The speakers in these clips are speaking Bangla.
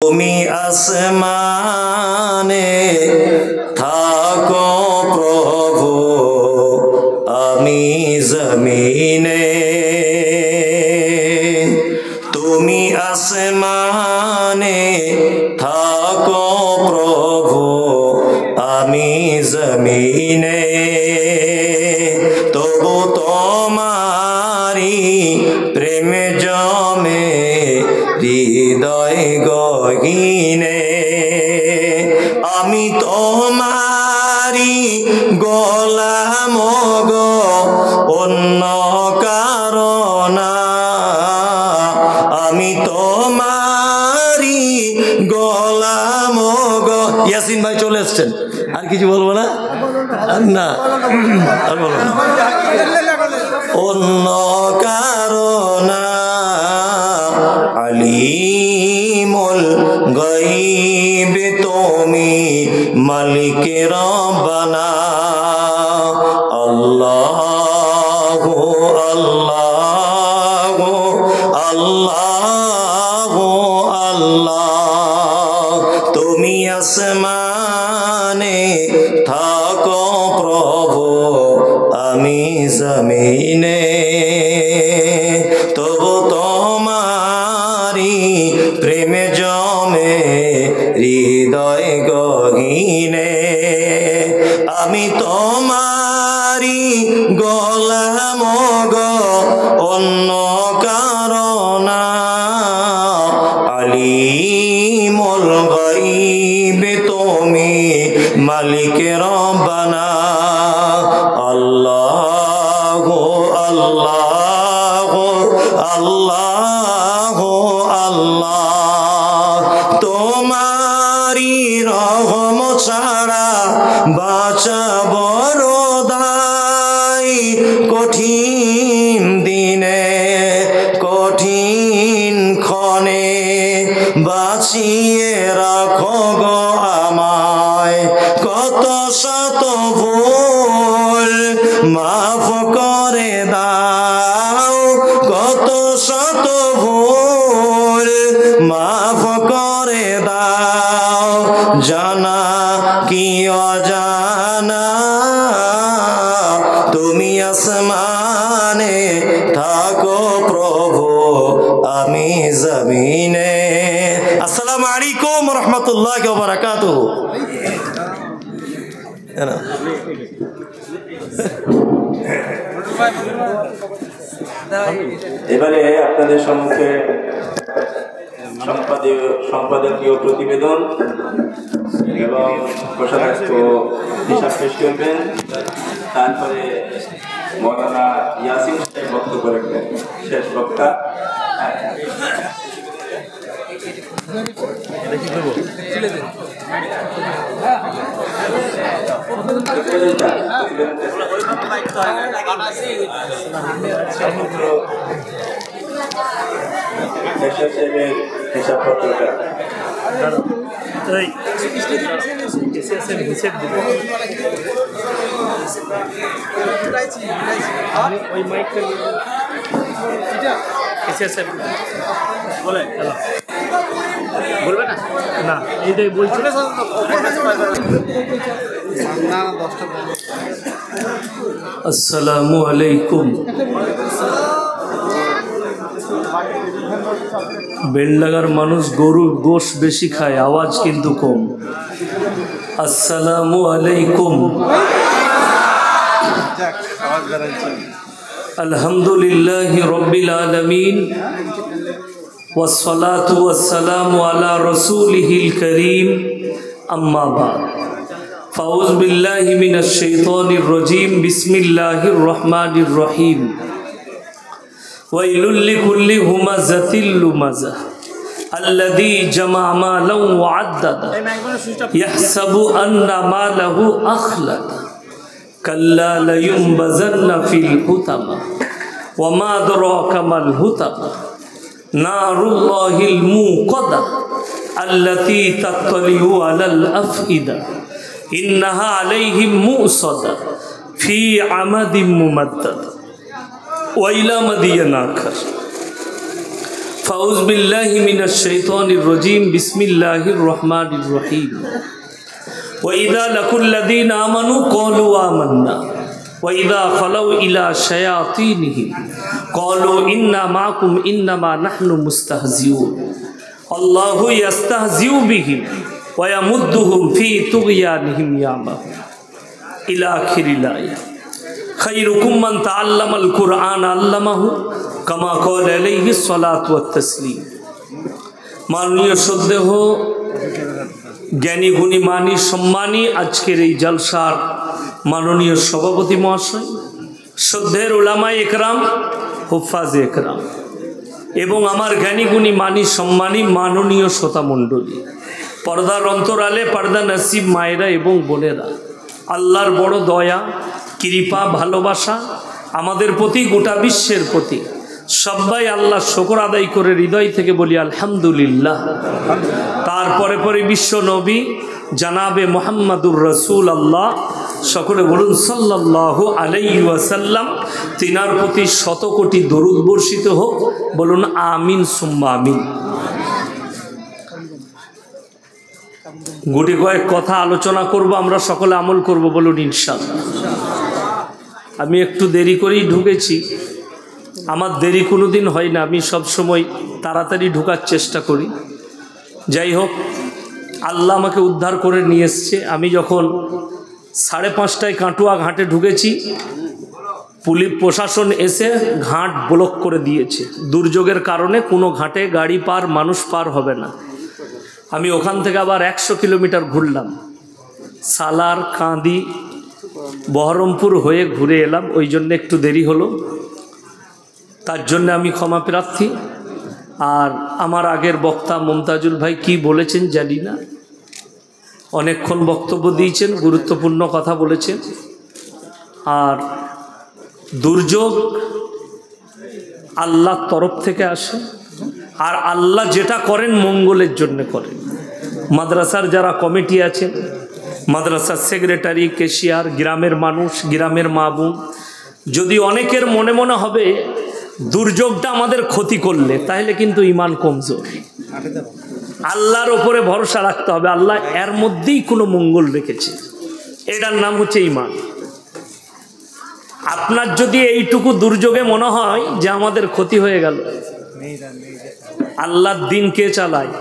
তুমি আসমানে থাকো প্রভু, আমি জমিনে। তুমি আসমানে থাকো প্রভু, আমি জমিনে। তবু তোমারি প্রেম জমে হৃদয় গহীনে। আমি তোমারি গোলাম গো, অন্য কারণ না। আমি তোমারি গোলাম গো। ইয়াসিন ভাই চলে এসছেন, আর কিছু বলবো না? না আর বলবো না। অন্য কারণ আলিমুল গায়ব তুমি, মালিক রব্বানা। আল্লাহু আল্লাহু আল্লাহু আল্লাহ। তুমি আসমানে থাকো প্রভু, আমি জমিনে। তবু তোমারি প্রেম জমে হৃদয় গহীনে। আমি তোমারি গোলাম গো, অন্য কারণ না। আলিমুল গায়ব তুমি, মালিক রব্বানা। আল্লাহু আল্লাহু আল্লাহু আল্লাহ। তোমারি রহম ছাড়া বাঁচা বড় দায়। কঠিন দিনে কঠিন ক্ষণে বাঁচিয়ে রাখো গো আমায়। কত শত ভুল মাফ করে দাও, কত শত ভুল মাফ করে দাও। জানা কি অজানা, তুমি আসমানে থাকো প্রভু, আমি জমিনে। আসসালামু আলাইকুম ওয়া রাহমাতুল্লাহি ওয়া বারাকাতুহু। এবারে আপনাদের সম্মুখে সম্পাদকীয় প্রতিবেদন এবং কোষাধ্যক্ষ হিসাব পেশ করবেন। তারপরে মৌলানা ইয়াসিন সাহেব বক্তব্য রাখবেন, শেষ বক্তা। হিসাবপত্রটা ওই মাইকটা বলবে না, না এইটাই বলছি। আসসালামু আলাইকুম। বেলডাঙ্গার মানুষ গরুর গোশ বেশি খায়, আওয়াজ কিন্তু কম। আসসালামু আলাইকুম। আলহামদুলিল্লাহি রাব্বিল আলামিন, ওয়াসসালাতু ওয়াসসালামু আলা রাসূলিহিল কারীম, আম্মা বা'দ। ফাউযু বিল্লাহি মিনাশ শাইতানির রাজীম, বিসমিল্লাহির রহমানির রহিম। ওয়াইলুল লিকুল্লি হুমাযাতিল লুমাযা আল্লাযী জামা'a মালান ওয়া আদ্দাদা ইয়াহসাবু আন্না মালাহু আখলাদা কাল্লা লায়ুনবাযান্না ফিল হুতামা ওয়া মা আদরাকা মাল হুতামা নারুল্লাহিল মুকাদা আল্লাতী তাত্তালিউ আলাল আফইদা ইন্নাহা আলাইহিম মুসাদা ফি আমাদিম মুমাদ্দাদা ওয়া ইলা মাদিয়ানা আখর ফাউজ বিল্লাহি মিনাশ শাইতানির রাজিম বিসমিল্লাহির রহমানির রহিম ওয়া ইযা লাকুল্লাযীনা আমানু ক্বালু আমান্না ওয়া ইযা খালাউ ইলা শায়াতিনিহিম ক্বালু ইন্না মাআকুম ইন্নামা নাহনু মুস্তাহজিউন আল্লাহু ইস্তাহজিউ বিহিম ওয়া ইয়ামুদ্দুহুম ফি তুগয়ানিহিম ইয়ামাহুন ইলা আখিরিল আয়াত খায়রুকুম মান তাআল্লামাল কুরআন আল্লামাহু কামা ক্বালা আলাইহিস সালাতু ওয়াত তাসলিম। মাননীয় শ্রদ্ধেয় জ্ঞানী গুণী মানী সম্মানী আজকের এই জলসার মাননীয় সভাপতি মহাশয়, শ্রদ্ধের উলামায়ে একরাম, হুফাজে একরাম এবং আমার জ্ঞানী গুণী মানী সম্মানী মাননীয় শ্রোতামণ্ডলী, পর্দার অন্তরালে পর্দা নসিব মায়েরা এবং বোনেরা, আল্লাহর বড় দয়া কৃপা ভালোবাসা আমাদের প্রতি, গোটা বিশ্বের প্রতি। সবাই আল্লাহ শুকর আদায় করে হৃদয় থেকে বলি আলহামদুলিল্লাহ। তারপরে পরে বিশ্ব নবী জানাবে মুহাম্মাদুর রাসূলুল্লাহ, সকলে বলুন সাল্লাল্লাহু আলাইহি ওয়াসাল্লাম। তিনার প্রতি শত কোটি দরুদ বর্ষিত হোক, বলুন আমিন সুম্মা আমিন। গুটি কয়েক কথা আলোচনা করব, আমরা সকলে আমল করব, বলুন ইনশাআল্লাহ। আমি একটু দেরি করেই ঢুকেছি, আমার দেরি কোনো দিন হয় না, আমি সব সময় তাড়াতাড়ি ঢোকার চেষ্টা করি। যাই হোক, আল্লাহ আমাকে উদ্ধার করে নিয়ে এসছে। আমি যখন 5:30টায় কাটুয়া ঘাটে ঢুকেছি, পুলিশ প্রশাসন এসে ঘাট ব্লক করে দিয়েছে। দুর্যোগের কারণে কোনো ঘাটে গাড়ি পার, মানুষ পার হবে না। আমি ওখান থেকে আবার 100 কিলোমিটার ঘুরলাম, সালার, কাঁদি, বহরমপুর হয়ে ঘুরে এলাম, ওই জন্য একটু দেরি হলো, তার জন্য আমি ক্ষমা প্রার্থী। আর আমার আগের বক্তা মুমতাজুল ভাই কি বলেছেন জানি না, অনেকক্ষণ বক্তব্য দিয়েছেন, গুরুত্বপূর্ণ কথা বলেছেন। আর দুর্যোগ আল্লাহর তরফ থেকে আসে, আর আল্লাহ যেটা করেন মঙ্গলের জন্য করেন। মাদ্রাসার যারা কমিটি আছেন, মাদ্রাসার সেক্রেটারি, ক্যাশিয়ার, গ্রামের মানুষ, গ্রামের মা বোন, যদি অনেকের মনে মনে হবে দুর্যোগটা আমাদের ক্ষতি করলে, তাহলে কিন্তু ঈমান কমজোর। আল্লাহর ওপরে ভরসা রাখতে হবে, আল্লাহ এর মধ্যেই কোনো মঙ্গল রেখেছে, এটার নাম হচ্ছে ঈমান। আপনার যদি এইটুকু দুর্যোগে মনে হয় যে আমাদের ক্ষতি হয়ে গেল, আল্লাহর দিন কে চালায়?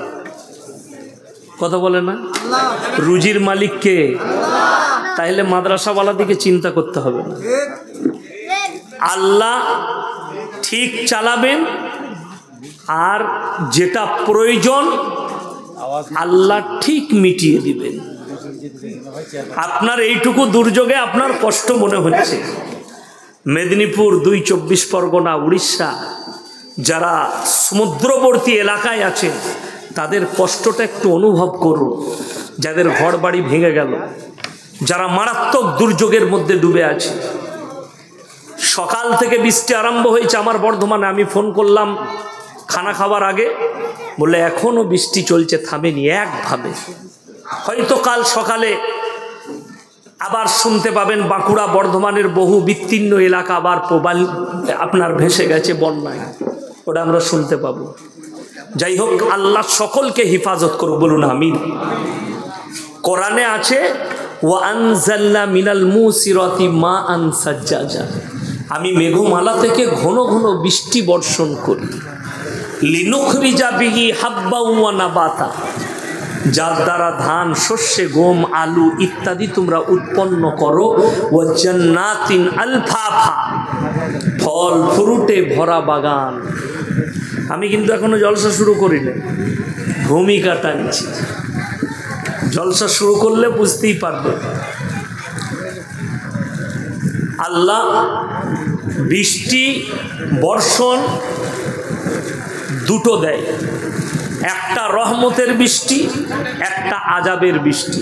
কথা বলে না, রুজির মালিক কে? তাহলে মাদ্রাসাওয়ালাদিকে চিন্তা করতে হবে না, আল্লাহ ঠিক চালাবেন। আর যেটা প্রয়োজন আল্লাহ ঠিক মিটিয়ে দিবেন। আপনার এইটুকু দুর্যোগে আপনার কষ্ট মনে হচ্ছে, মেদিনীপুর, 2 24 পরগনা, উড়িষ্যা, যারা সমুদ্রবর্তী এলাকায় আছে তাদের কষ্টটা একটু অনুভব করুন। যাদের ঘর বাড়ি ভেঙে গেল, যারা মারাত্মক দুর্যোগের মধ্যে ডুবে আছে, সকাল থেকে বৃষ্টি আরম্ভ হয়েছে আমার বর্ধমানে। আমি ফোন করলাম খানা খাবার আগে, বলে এখনও বৃষ্টি চলছে, থামেনি একভাবে। হয়তো কাল সকালে আবার শুনতে পাবেন বাঁকুড়া, বর্ধমানের বহু বিস্তীর্ণ এলাকা আবার প্রবাল আপনার ভেসে গেছে বন্যায়, ওটা আমরা শুনতে পাবো। যাই হোক, আল্লাহ সকলকে হিফাজত করুক, বলুন আমিন। কোরআনে আছে ওয়া আনজালনা মিনাল মুসিরাতি মাআন সাজ্জাজা, আমি মেঘমালা থেকে ঘন ঘন বৃষ্টি বর্ষণ করি। লিনুখরিজা বিহি হাব্বা ওয়া নাবাতা, যার দ্বারা ধান, শস্যে, গম, আলু ইত্যাদি তোমরা উৎপন্ন করো। ওয়া জান্নাতিন আলফাফা, ফল ফ্রুটে ভরা বাগান। আমি কিন্তু এখনো জলসা শুরু করিনি, ভূমিকা টানছি। জলসা শুরু করলে বুঝতেই পারবে। আল্লাহ বৃষ্টি বর্ষণ দুটো দেয়, একটা রহমতের বৃষ্টি, একটা আযাবের বৃষ্টি।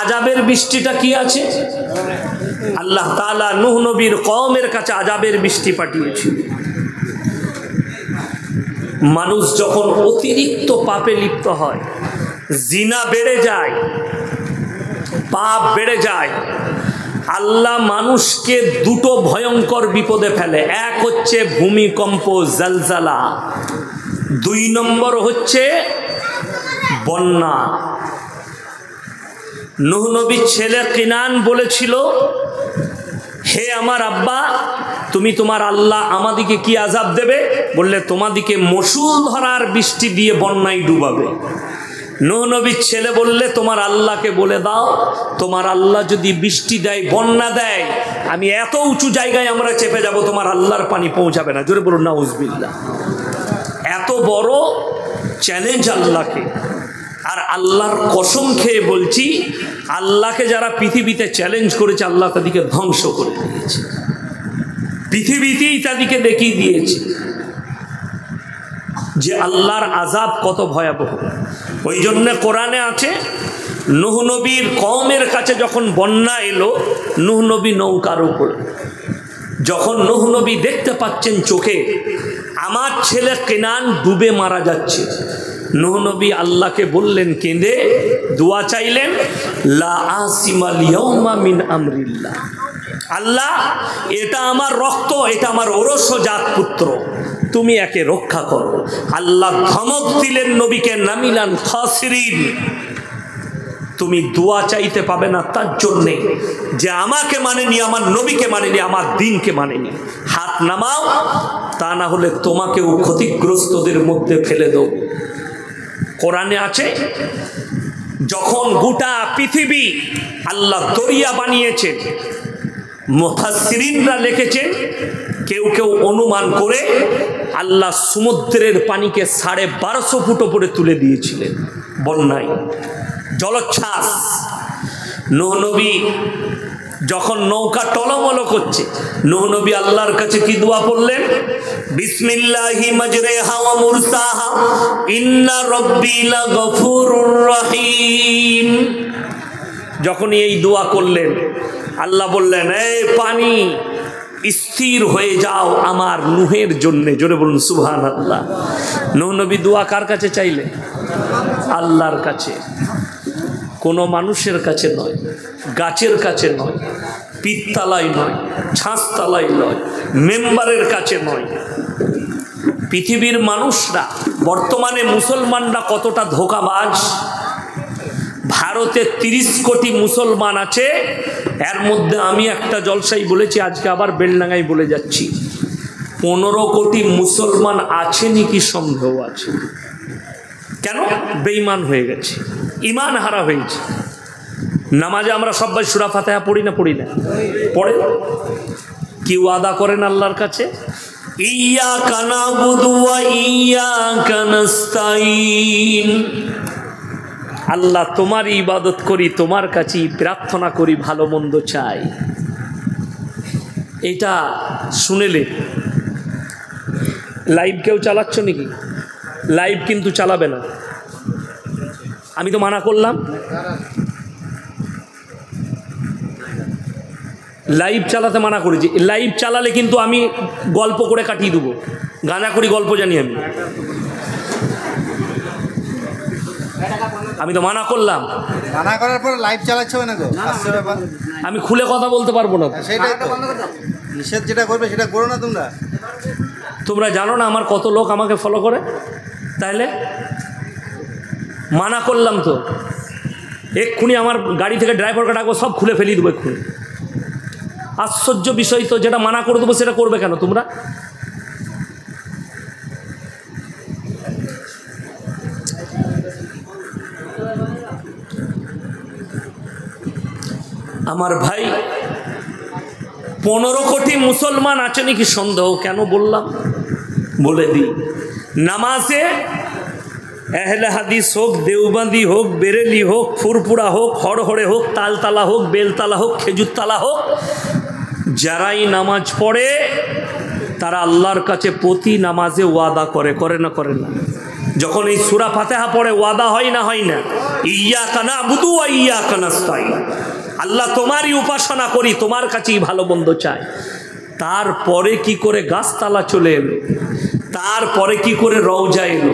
আযাবের বৃষ্টিটা কি আছে? আল্লাহ তাআলা নূহ নবীর কওমের কাছে আযাবের বৃষ্টি পাঠিয়েছিল। মানুষ যখন অতিরিক্ত পাপে লিপ্ত হয়, জিনা বেড়ে যায়, পাপ বেড়ে যায়, আল্লাহ মানুষকে দুটো ভয়ঙ্কর বিপদে ফেলে। এক হচ্ছে ভূমিকম্প, জালজালা। 2 নম্বর হচ্ছে বন্যা। নূহ নবীর ছেলে কিনান বলেছিল, হে আমার আব্বা, তুমি তোমার আল্লাহ আমাদিকে কি আযাব দেবে? বললে, তোমাদিকে মুষলধারার বৃষ্টি দিয়ে বন্যায় ডুবাবে। নূহ নবীর ছেলে বললে, তোমার আল্লাহকে বলে দাও, তোমার আল্লাহ যদি বৃষ্টি দেয়, বন্যা দেয়, আমি এত উঁচু জায়গায় আমরা চেপে যাব, তোমার আল্লাহর পানি পৌঁছাবে না। জোরে বলুন নাউজুবিল্লাহ। এত বড় চ্যালেঞ্জ আল্লাহকে। আর আল্লাহর কসম খেয়ে বলছি, আল্লাহকে যারা পৃথিবীতে চ্যালেঞ্জ করেছে, আল্লাহ তাদেরকে ধ্বংস করে দিয়েছে। পৃথিবীতেই তাদেরকে দেখিয়ে দিয়েছে যে আল্লাহর আযাব কত ভয়াবহ। ওই জন্য কোরআনে আছে, নূহ নবীর কওমের কাছে যখন বন্যা এলো, নূহ নবী নৌকার উপরে, যখন নূহ নবী দেখতে পাচ্ছেন চোখে আমার ছেলে কেনান ডুবে মারা যাচ্ছে, নূহ নবী আল্লাহকে বললেন, কেঁদে দোয়া চাইলেন, লা আসিমাল ইয়াউমা মিন আমরিল্লাহ, আল্লাহ এটা আমার রক্ত, এটা আমার ওরসজাত পুত্র, তুমি একে রক্ষা করো। আল্লাহ ধমক দিলেন নবীকে, নামিলান খাসিরিন, তুমি দোয়া চাইতে পাবে না তার জন্যে যে আমাকে মানেনি, আমার নবীকে মানেনি, আমার দিনকে মানেনি। হাত নামাও, তা না হলে তোমাকেও ক্ষতিগ্রস্তদের মধ্যে ফেলে দেব। কোরআনে আছে, যখন গোটা পৃথিবী আল্লাহ দরিয়া বানিয়েছেন, মুফাসসিরিনরা লিখেছেন, কেউ কেউ অনুমান করে আল্লাহ সমুদ্রের পানিকে 1250 ফুট উপরে তুলে দিয়েছিলেন বন্যায়, জলোচ্ছ্বাস। নূহ নবী যখন নৌকা টলমল করছে, নূহ নবী আল্লাহর কাছে কি দোয়া পড়লেন? বিসমিল্লাহি মাজরিহা ওয়া মুরসাহা ইন্না রাব্বি লাগফুরুর রহিম। যখন এই দোয়া করলেন, আল্লাহ বললেন, এই পানি স্থির হয়ে যাও আমার নূহের জন্য। জোরে বলুন সুবহানাল্লাহ। নূহ নবী দোয়া কার কাছে চাইলেন? আল্লাহর কাছে, কোনো মানুষের কাছে নয়, গাছের কাছে নয়, পিত্তালায় নয়, ছাঁচতালায় নয়, মেম্বারের কাছে নয়। পৃথিবীর মানুষরা, বর্তমানে মুসলমানরা কতটা ধোঁকাবাজ। ভারতে 30 কোটি মুসলমান আছে, এর মধ্যে আমি একটা জলসাই বলেছি, আজকে আবার বেলডাঙ্গায় বলে যাচ্ছি, 15 কোটি মুসলমান আছে নাকি সন্দেহ আছে। কেন? বেঈমান হয়ে গেছে, ঈমান হারা হয়েছে। নামাজে আমরা সবাই সূরা ফাতিহা পড়ি না? পড়ি না? পড়ে। কি ওয়াদা করেন আল্লাহর কাছে? ইয়্যাকা না'বুদু ওয়া ইয়্যাকা নাস্তাঈন। আল্লাহ তোমার ইবাদত করি, তোমার কাছেই প্রার্থনা করি, ভালো মন্দ চাই। এটা শুনেলে লাইভ কেউ চালাচ্ছ নাকি? লাইভ কিন্তু চালাবে না, আমি তো মানা করলাম। লাইভ চালাতে মানা করেছি। লাইভ চালালে কিন্তু আমি গল্প করে কাটিয়ে দেবো, গাঁজা করি গল্প জানি আমি। আমি তো মানা করলাম, মানা করার পর লাইভ চালাচ্ছে না গো, আমি খুলে কথা বলতে পারবো না। সেটাই তো নিষেধ যেটা করবে সেটা করো না তোমরা। তোমরা জানো না আমার কত লোক আমাকে ফলো করে? তাহলে মানা করলাম তো, এক্ষুনি আমার গাড়ি থেকে ড্রাইভারকে ডাকবো, সব খুলে ফেলিয়ে দেবো এক্ষুনি। আশ্চর্য বিষয় তো, যেটা মানা করে দেবো সেটা করবে কেন তোমরা? আমার ভাই, 15 কোটি মুসলমান আছে নাকি সন্দেহ? কেন বললাম বলে দিই। নামাজে আহলে হাদিস হোক, দেওবন্দি হোক, বেরেলি হোক, ফুরপুরা হোক, হড়হড়ে হোক, তালতালা হোক, বেলতালা হোক, খেজুরতলা হোক, যারাই নামাজ পড়ে তারা আল্লাহর কাছে প্রতি নামাজে ওয়াদা করে, করে না? করে না? যখন এই সূরা ফাতিহা পড়ে ওয়াদা হয় না? হয় না? ইয়্যাকা না'বুদু ওয়া ইয়্যাকা নাস্তাঈন, আল্লাহ তোমারই উপাসনা করি, তোমার কাছেই ভালো মন্দ চাই। তারপরে কি করে গাছতলা চলে এলো, তারপরে কি করে রওজা এলো,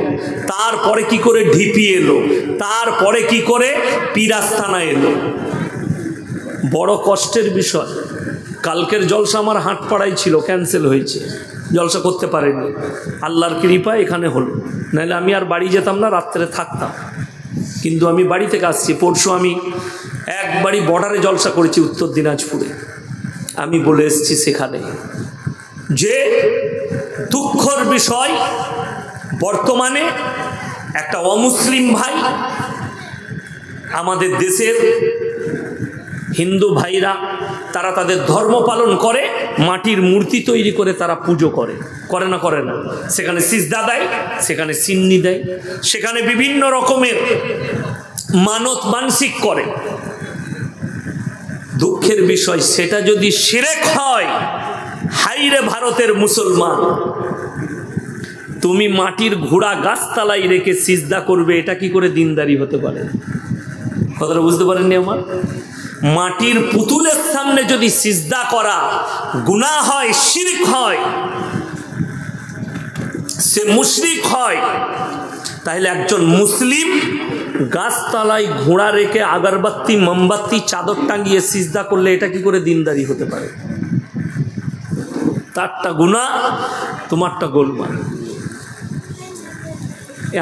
তারপরে কি করে ঢিপি এলো, তারপরে কি করে পীর আস্তানা এলো। বড় কষ্টের বিষয়। কালকের জলসা আমার হাটপাড়ায় ছিল, ক্যান্সেল হয়েছে, জলসা করতে পারেনি। আল্লাহর কৃপা এখানে হলো, নাহলে আমি আর বাড়ি যেতাম না, রাত্রে থাকতাম। কিন্তু আমি বাড়ি থেকে আসছি। পরশু আমি একবারই বর্ডারে জলসা করেছি, উত্তর দিনাজপুরে। আমি বলে এসেছি সেখানে যে দুঃখের বিষয়, বর্তমানে একটা অমুসলিম ভাই, আমাদের দেশের হিন্দু ভাইরা, তারা তাদের ধর্ম পালন করে, মাটির মূর্তি তৈরি করে তারা পুজো করে, করে না করে না? সেখানে সিজদা দেয়, সেখানে সিন্নি দেয়, সেখানে বিভিন্ন রকমের মানত মানসিক করে। দুঃখের বিষয়, সেটা যদি শিরক হয়, হাইরে ভারতের মুসলমান, তুমি মাটির ঘোড়া গাছতলায় রেখে সিজদা করবে, এটা কি করে দিনদারি হতে পারে? কথাটা বুঝতে পারেননি আমার? মাটির পুতুলের সামনে যদি সিজদা করা গুনাহ হয়, শিরক হয়, সে মুশরিক হয়, তাহলে একজন মুসলিম গাছতলায় ঘোড়া রেখে আগরবাতি মোমবাতি চাদর টাঙিয়ে সিজদা করলে এটা কি করে দিনদারি হতে পারে? তারটা গুনাহ, তোমারটা গোলমাল।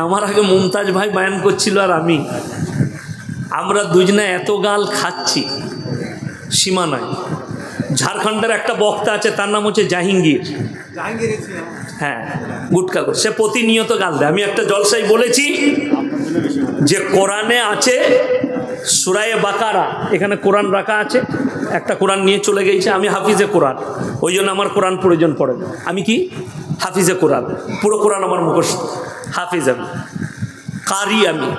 আমার আগে মুমতাজ ভাই বয়ান করছিল আর আমরা দুজনে এত গাল খাচ্ছি, সীমা নাই। ঝাড়খণ্ডের একটা বক্তা আছে, তার নাম হচ্ছে জাহাঙ্গীর। হ্যাঁ, গুটকা করে, সে প্রতিনিয়ত গাল দেয়। আমি একটা জলসায় বলেছি যে কোরআনে আছে সূরায়ে বাকারা, এখানে কোরআন রাখা আছে, একটা কোরআন নিয়ে চলে গেছে। আমি হাফিজে কোরআন, ওই জন্য আমার কোরআন প্রয়োজন পড়ে না। আমি কি হাফিজে কোরআন, পুরো কোরআন আমার মুখস্থ, হাফিজ আমি, কারি আমি।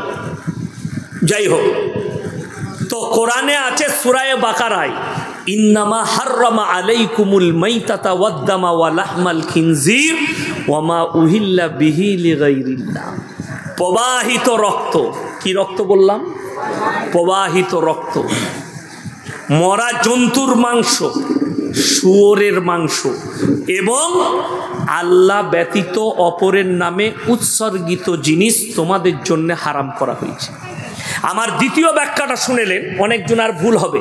যাই হোক, তো কোরআনে আছে সূরায়ে বাকারায়, ইন্নামা হাররামা আলাইকুমুল মাইতাতা ওয়াদ-দামা ওয়া লাহমাল খিনজির ওয়া মা উহিল্লা বিহি লিগাইরিল্লাহ। প্রবাহিত রক্ত, কি রক্ত বললাম? প্রবাহিত রক্ত, মরা জন্তুর মাংস, শুয়োরের মাংস এবং আল্লাহ ব্যতীত অপরের নামে উৎসর্গিত জিনিস তোমাদের জন্য হারাম করা হয়েছে। আমার দ্বিতীয় ব্যাখ্যাটা শুনেলেন, অনেকজন আর ভুল হবে,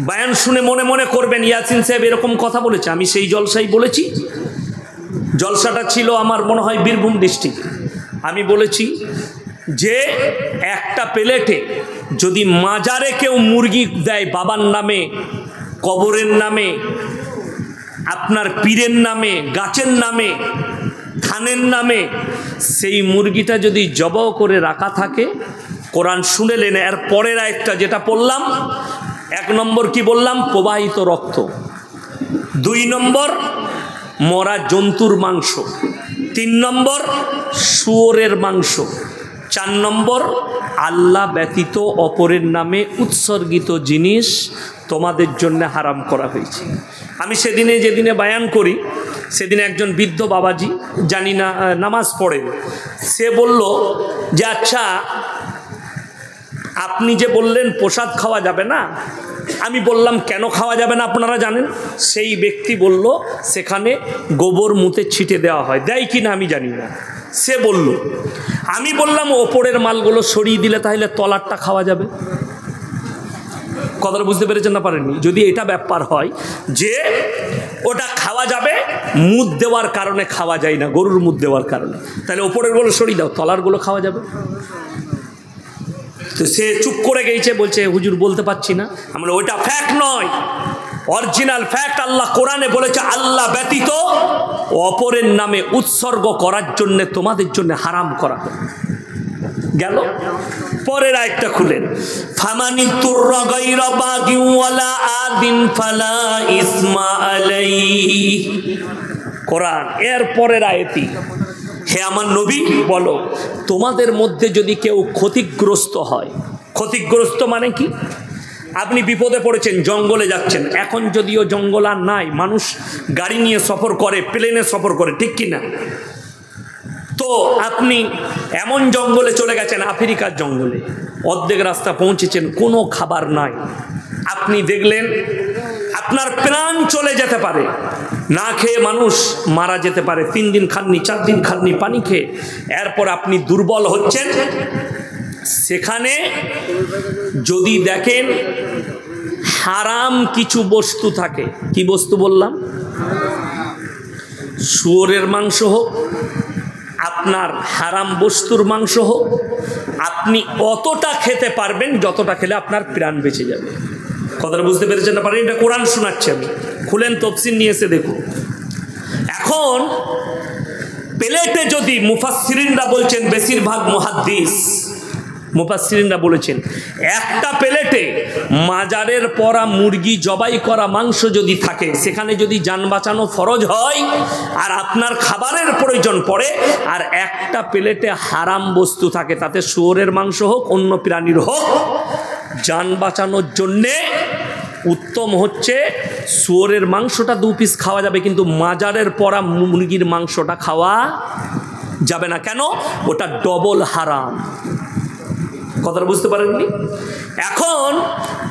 বয়ান শুনে মনে মনে করবেন ইয়াসিন সাহেব এরকম কথা বলেছে। আমি সেই জলসাই বলেছি, জলসাটা ছিল আমার মনে হয় বীরভূম ডিস্ট্রিক্টে। আমি বলেছি যে একটা প্লেটে যদি মাজারে কেউ মুরগি দেয়, বাবার নামে, কবরের নামে, আপনার পীরের নামে, গাছের নামে, থানের নামে, সেই মুরগিটা যদি জবাও করে রাখা থাকে, কোরআন শুনেলেন। এর পরের আয়াতটা যেটা পড়লাম, 1 নম্বর কি বললাম? প্রবাহিত রক্ত। 2 নম্বর মরা জন্তুর মাংস। 3 নম্বর শুয়োরের মাংস। 4 নম্বর আল্লাহ ব্যতীত অপরের নামে উৎসর্গিত জিনিস তোমাদের জন্য হারাম করা হয়েছে। আমি যেদিনে বয়ান করি, সেদিনে একজন বৃদ্ধ বাবাজি, জানি না নামাজ পড়ে, সে বলল যে আচ্ছা আপনি যে বললেন প্রসাদ খাওয়া যাবে না, আমি বললাম কেন খাওয়া যাবে না আপনারা জানেন? সেই ব্যক্তি বলল সেখানে গোবর মুতে ছিটে দেওয়া হয়, দেয় কি না আমি জানি না, সে বলল। আমি বললাম ওপরের মালগুলো সরিয়ে দিলে তাহলে তলারটা খাওয়া যাবে। কথাটা বুঝতে পেরেছেন না পারেননি? যদি এটা ব্যাপার হয় যে ওটা খাওয়া যাবে, মুদ দেওয়ার কারণে খাওয়া যায় না, গরুর মুদ দেওয়ার কারণে, তাহলে ওপরের গুলো সরিয়ে দাও, তলারগুলো খাওয়া যাবে। তো সে চুপ করে গেছে, বলছে হুজুর বলতে পারছি না। আমরা ওইটা ফ্যাক্ট নয়, অরিজিনাল ফ্যাক্ট। আল্লাহ কোরআনে বলেছে আল্লাহ ব্যতীত অপরের নামে উৎসর্গ করার জন্য তোমাদের জন্য হারাম করা গেল। পরের আয়াতটা খুলেন, ফামানি তুররা গায়রা বাগি ওয়ালা আদিন ফালা ইসমা আলাইহি। কোরআন এর পরের আয়াতই, হে আমার নবী বলো, তোমাদের মধ্যে যদি কেউ ক্ষতিগ্রস্ত হয়, ক্ষতিগ্রস্ত মানে কি? আপনি বিপদে পড়েছেন, জঙ্গলে যাচ্ছেন, এখন যদিও জঙ্গল আর নাই, মানুষ গাড়ি নিয়ে সফর করে, প্লেনে সফর করে, ঠিক কি না? তো আপনি এমন জঙ্গলে চলে গেছেন, আফ্রিকার জঙ্গলে, অর্ধেক রাস্তা পৌঁছেছেন, কোনো খাবার নাই, আপনি দেখলেন আপনার প্রাণ চলে যেতে পারে, না খেয়ে মানুষ মারা যেতে পারে, 3 দিন খাননি, 4 দিন খাননি পানি খেয়ে, এরপর আপনি দুর্বল হচ্ছেন। সেখানে যদি দেখেন হারাম কিছু বস্তু থাকে। কি বস্তু বললাম? শুয়োরের মাংস হোক, আপনার হারাম বস্তুর মাংস হোক, আপনি অতটা খেতে পারবেন যতটা খেলে আপনার প্রাণ বেঁচে যাবে। কথাটা বুঝতে পেরেছেন না পারেন? এটা কোরআন শোনাচ্ছে আমি, খুলেন তফসির নিয়ে এসে দেখুন। এখন প্লেটে যদি মুফাসসিরিনরা বলছেন, বেশিরভাগ মুহাদ্দিস মুফাসসিরিনরা বলেছেন, একটা প্লেটে মাজারের পরা মুরগি জবাই করা মাংস যদি থাকে, সেখানে যদি জান বাঁচানো ফরজ হয় আর আপনার খাবারের প্রয়োজন পড়ে, আর একটা প্লেটে হারাম বস্তু থাকে, তাতে শুয়োরের মাংস হোক অন্য প্রাণীর হোক, জান বাঁচানোর জন্যে উত্তম হচ্ছে শুয়োরের মাংসটা 2 পিস খাওয়া যাবে, কিন্তু মাজারের পরা মুরগির মাংসটা খাওয়া যাবে না। কেন? ওটা ডবল হারাম। কথাটা বুঝতে পারেননি? এখন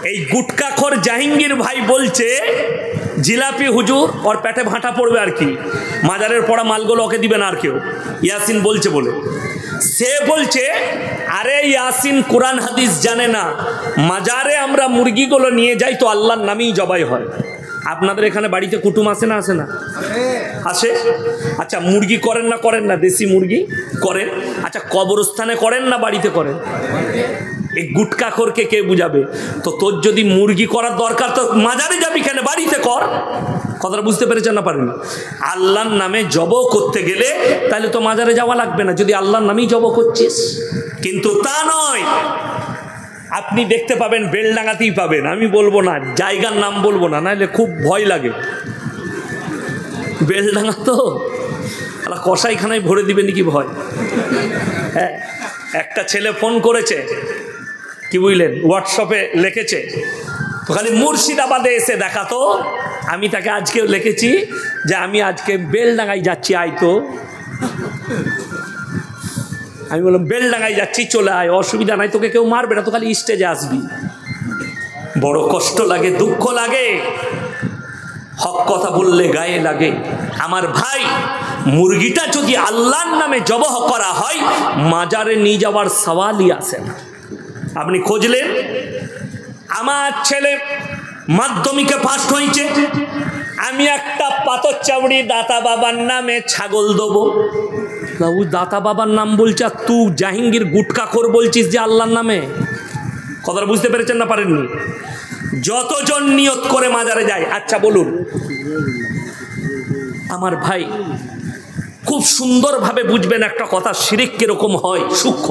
এই গুটকাখোর জাহাঙ্গীর ভাই বলছে জিলাপি হুজুর ওর পেটে ভাঁটা পড়বে আর কি, মাজারের পড়া মালগুলো ওকে দিবে না আর কেউ, ইয়াসিন বলছে বলে। সে বলছে আরে ইয়াসিন কোরআন হাদিস জানে না, মাজারে আমরা মুরগিগুলো নিয়ে যাই তো আল্লাহর নামেই জবাই হয়। আপনাদের এখানে বাড়িতে কুটুম আসে না? আসে না? আসে। আচ্ছা, মুরগি করেন না? করেন না? দেশি মুরগি করেন। আচ্ছা, কবরস্থানে করেন না বাড়িতে করেন? এই গুটকাখোরকে কে বুঝাবে? তো তোর যদি মুরগি করার দরকার তো মাজারে যাবি কেন? বাড়িতে কর। কথাটা বুঝতে পেরেছেন না পারেন? আল্লাহর নামে জব করতে গেলে তাহলে তো মাজারে যাওয়া লাগবে না, যদি আল্লাহর নামেই জব করছিস। কিন্তু তা নয়, আপনি দেখতে পাবেন বেলডাঙ্গাতেই পাবেন, আমি বলবো না, জায়গার নাম বলবো না, নাহলে খুব ভয় লাগে। বেলডাঙ্গা তো কসাইখানায় ভরে দিবে নাকি ভয়। হ্যাঁ, একটা ছেলে ফোন করেছে, কি বুঝলেন, হোয়াটসঅ্যাপে লিখেছে, তো খালি মুর্শিদাবাদে এসে দেখা তো। আমি তাকে আজকেও লিখেছি যে আমি আজকে বেলডাঙ্গায় যাচ্ছি, আয় তো। আমি বললাম বেলডাঙ্গায় যাচ্ছি, চলে আয়, অসুবিধা নাই, তোকে কেউ মারবে না, তো খালি স্টেজে আসবি। বড় কষ্ট লাগে, দুঃখ লাগে, হক কথা বললে গায়ে লাগে। আমার ভাই, মুরগিটা যদি আল্লাহর নামে জবহ করা হয়, মাজারে নিয়ে যাওয়ার সওয়ালই আসে না। আপনি খুঁজলেন, আমার ছেলে মাধ্যমিকে ফার্স্ট হয়েছে, আমি একটা পাথর চাবড়ি দাতা বাবার নামে ছাগল দেবো। ও দাতা বাবার নাম বলছে, আর তুই জাহাঙ্গীর গুটকাখোর বলছিস যে আল্লাহর নামে। কথাটা বুঝতে পেরেছেন না পারেননি? যতজন নিয়ত করে মাজারে যায়। আচ্ছা বলুন আমার ভাই, খুব সুন্দরভাবে বুঝবেন একটা কথা, শিরিক কিরকম হয়, সূক্ষ্ম।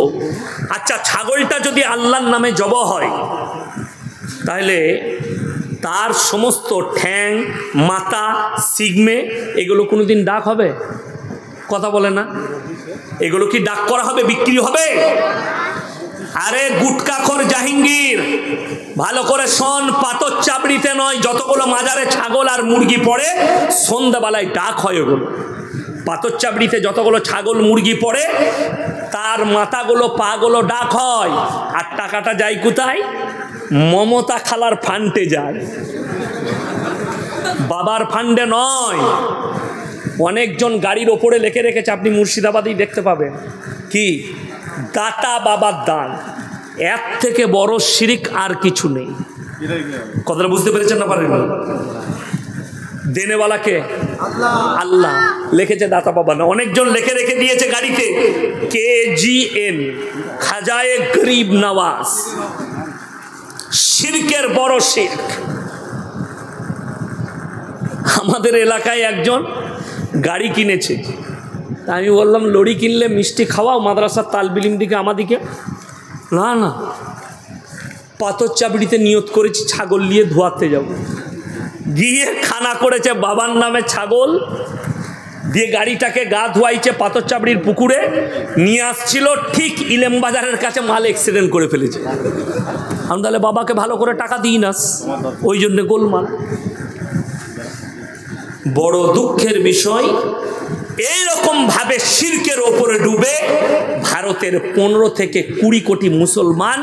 আচ্ছা, ছাগলটা যদি আল্লাহর নামে জবাই হয়, তাহলে তার সমস্ত ঠ্যাং, মাথা, সিগমে এগুলো কোনোদিন ডাক হবে? কথা বলে না? এগুলো কি ডাক করা হবে, বিক্রি হবে? আরে গুটকাখোর জাহাঙ্গীর, ভালো করে শোন, পাথর চাবড়িতে নয়, যতগুলো মাজারে ছাগল আর মুরগি পড়ে সন্ধ্যাবেলায় ডাক হয়। ওগুলো পাথর চাবড়িতে যতগুলো ছাগল মুরগি পড়ে, তার মাথাগুলো পাগুলো ডাক হয়। আর টাকাটা যায় কোথায়? মমতা খালার ফান্ডে যায়, বাবার ফান্ডে নয়। অনেকজন গাড়ির ওপরে লিখে রেখেছে, আপনি মুর্শিদাবাদেই দেখতে পাবেন, কি দাতা বাবার দান। এর থেকে বড় শিরিক আর কিছু নেই। কথাটা বুঝতে পেরেছেন না পারেন? দেনেওয়ালাকে আল্লাহ লিখেছে, দাতা বাবা না। অনেকজন লিখে রেখে দিয়েছে গাড়িতে, KGN, খাজায়ে গরিব নওয়াজ। শিরকের বড় শিরক। আমাদের এলাকায় একজন গাড়ি কিনেছে, আমি বললাম লরি কিনলে মিষ্টি খাওয়াও, মাদ্রাসার তালবিলিম দিকে আমাদিকে। না না, পাথর চাবড়িতে নিয়ত করেছি ছাগল নিয়ে ধোয়াতে যাব। গিয়ে খানা করেছে বাবার নামে ছাগল দিয়ে, গাড়িটাকে গা ধোয়াইছে পাথর চাবড়ির পুকুরে নিয়ে আসছিল, ঠিক ইলেম বাজারের কাছে মাল অ্যাক্সিডেন্ট করে ফেলেছে। আমি তাহলে বাবাকে ভালো করে টাকা দিই না, ওই জন্যে গোলমাল। বড় দুঃখের বিষয়, এইরকম ভাবে শিরকের ওপরে ডুবে ভারতের 15 থেকে 20 কোটি মুসলমান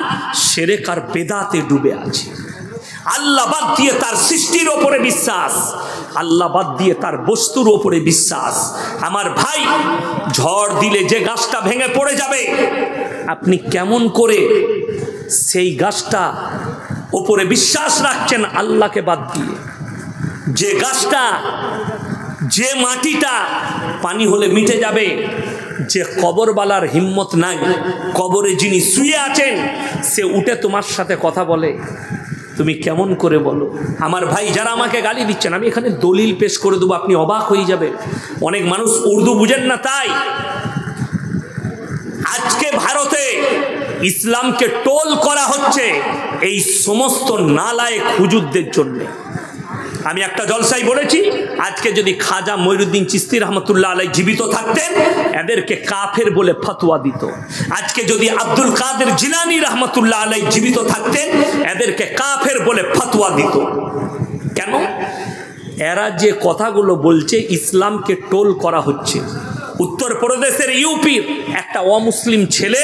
শিরক আর বেদাতে ডুবে আছে। আল্লাহ বাদ দিয়ে তার সৃষ্টির ওপরে বিশ্বাস, আল্লাহ বাদ দিয়ে তার বস্তুর ওপরে বিশ্বাস। আমার ভাই, ঝড় দিলে যে গাছটা ভেঙে পড়ে যাবে, আপনি কেমন করে সেই গাছটা ওপরে বিশ্বাস রাখছেন আল্লাহকে বাদ দিয়ে। যে গাছটা, যে মাটিটা পানি হলে মিটে যাবে, যে কবরবালার হিম্মত নাই, কবরে যিনি শুয়ে আছেন সে উঠে তোমার সাথে কথা বলে, তুমি কেমন করে বলো? আমার ভাই যারা আমাকে গালি দিচ্ছেন, আমি এখানে দলিল পেশ করে দেবো, আপনি অবাক হয়ে যাবেন। অনেক মানুষ উর্দু বুঝেন না, তাই আজকে ভারতে ইসলামকে টোল করা হচ্ছে এই সমস্ত নালায়েক হুজুরদের জন্য। আমি একটা জলসায় বলেছি, আজকে যদি খাজা মঈনুদ্দিন চিশতি রহমতুল্লাহ আলাইহি জীবিত থাকতেন এদেরকে কাফের বলে ফতোয়া দিত। আজকে যদি আব্দুল কাদের জিলানী রহমতুল্লাহ আলাইহি জীবিত থাকতেন এদেরকে কাফের বলে ফতোয়া দিত। কেন? এরা যে কথাগুলো বলছে ইসলামকে টোল করা হচ্ছে। উত্তরপ্রদেশের ইউপির একটা অমুসলিম ছেলে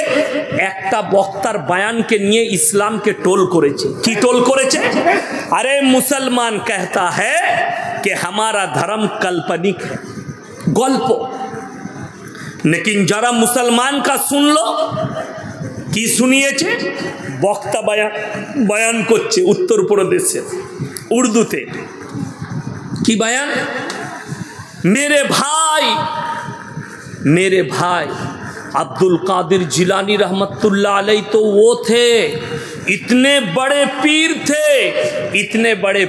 একটা বক্তার বয়ানকে নিয়ে ইসলামকে টোল করেছে। কি টোল করেছে? আরে মুসলমান कहता है कि हमारा धर्म काल्पनिक है, গল্প। लेकिन जरा मुसलमान का सुन लो, কি শুনিয়েছে? বক্তা বয়ান করছে উত্তরপ্রদেশে উর্দুতে। কি বয়ান? मेरे भाई अब्दुल कादिर जिलानी रहमतुल्लाह अलैह तो वो थे, इतने बड़े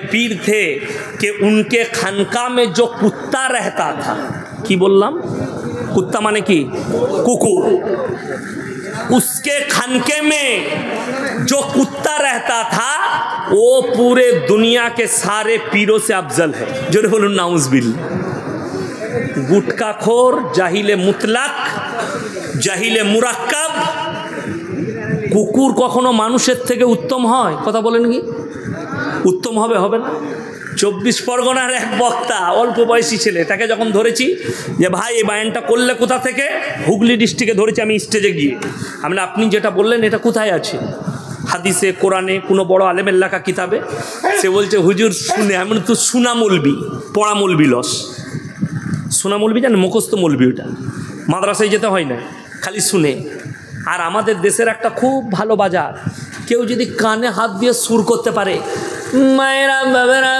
पीर थे कि उनके खानका में जो कुत्ता रहता था, की बोललाम कुत्ता माने की कुकुर, उसके खानके में जो कुत्ता रहता था वो पूरे दुनिया के सारे पीरों से अफजल है। जो बोलूं नाउज़ुबिल्लाह। गुटखाखोर, জাহিলে মুতলাক, জাহিলে মুরাক্কাব, কুকুর কখনো মানুষের থেকে উত্তম হয়? কথা বলেন কি? উত্তম হবে? হবে না। 24 পরগনার এক বক্তা, অল্প বয়সী ছেলে, তাকে যখন ধরেছি যে ভাই এই বায়ানটা করলে কোথা থেকে, হুগলি ডিস্ট্রিক্টে ধরেছি আমি স্টেজে গিয়ে। আমি আপনি যেটা বললেন এটা কোথায় আছে? হাদিসে, কোরআনে, কোনো বড় আলেমের লেখা কিতাবে? সে বলছে হুজুর শুনে। আমি তো সুনা মৌলবি, পড়া মৌলবি লস। সোনা মৌলবি জানেন? মুখস্থ মৌলবি। ওটা মাদ্রাসায় যেতে হয় না, খালি শুনে। আর আমাদের দেশের একটা খুব ভালো বাজার, কেউ যদি কানে হাত দিয়ে সুর করতে পারে, মায়েরা বাবেরা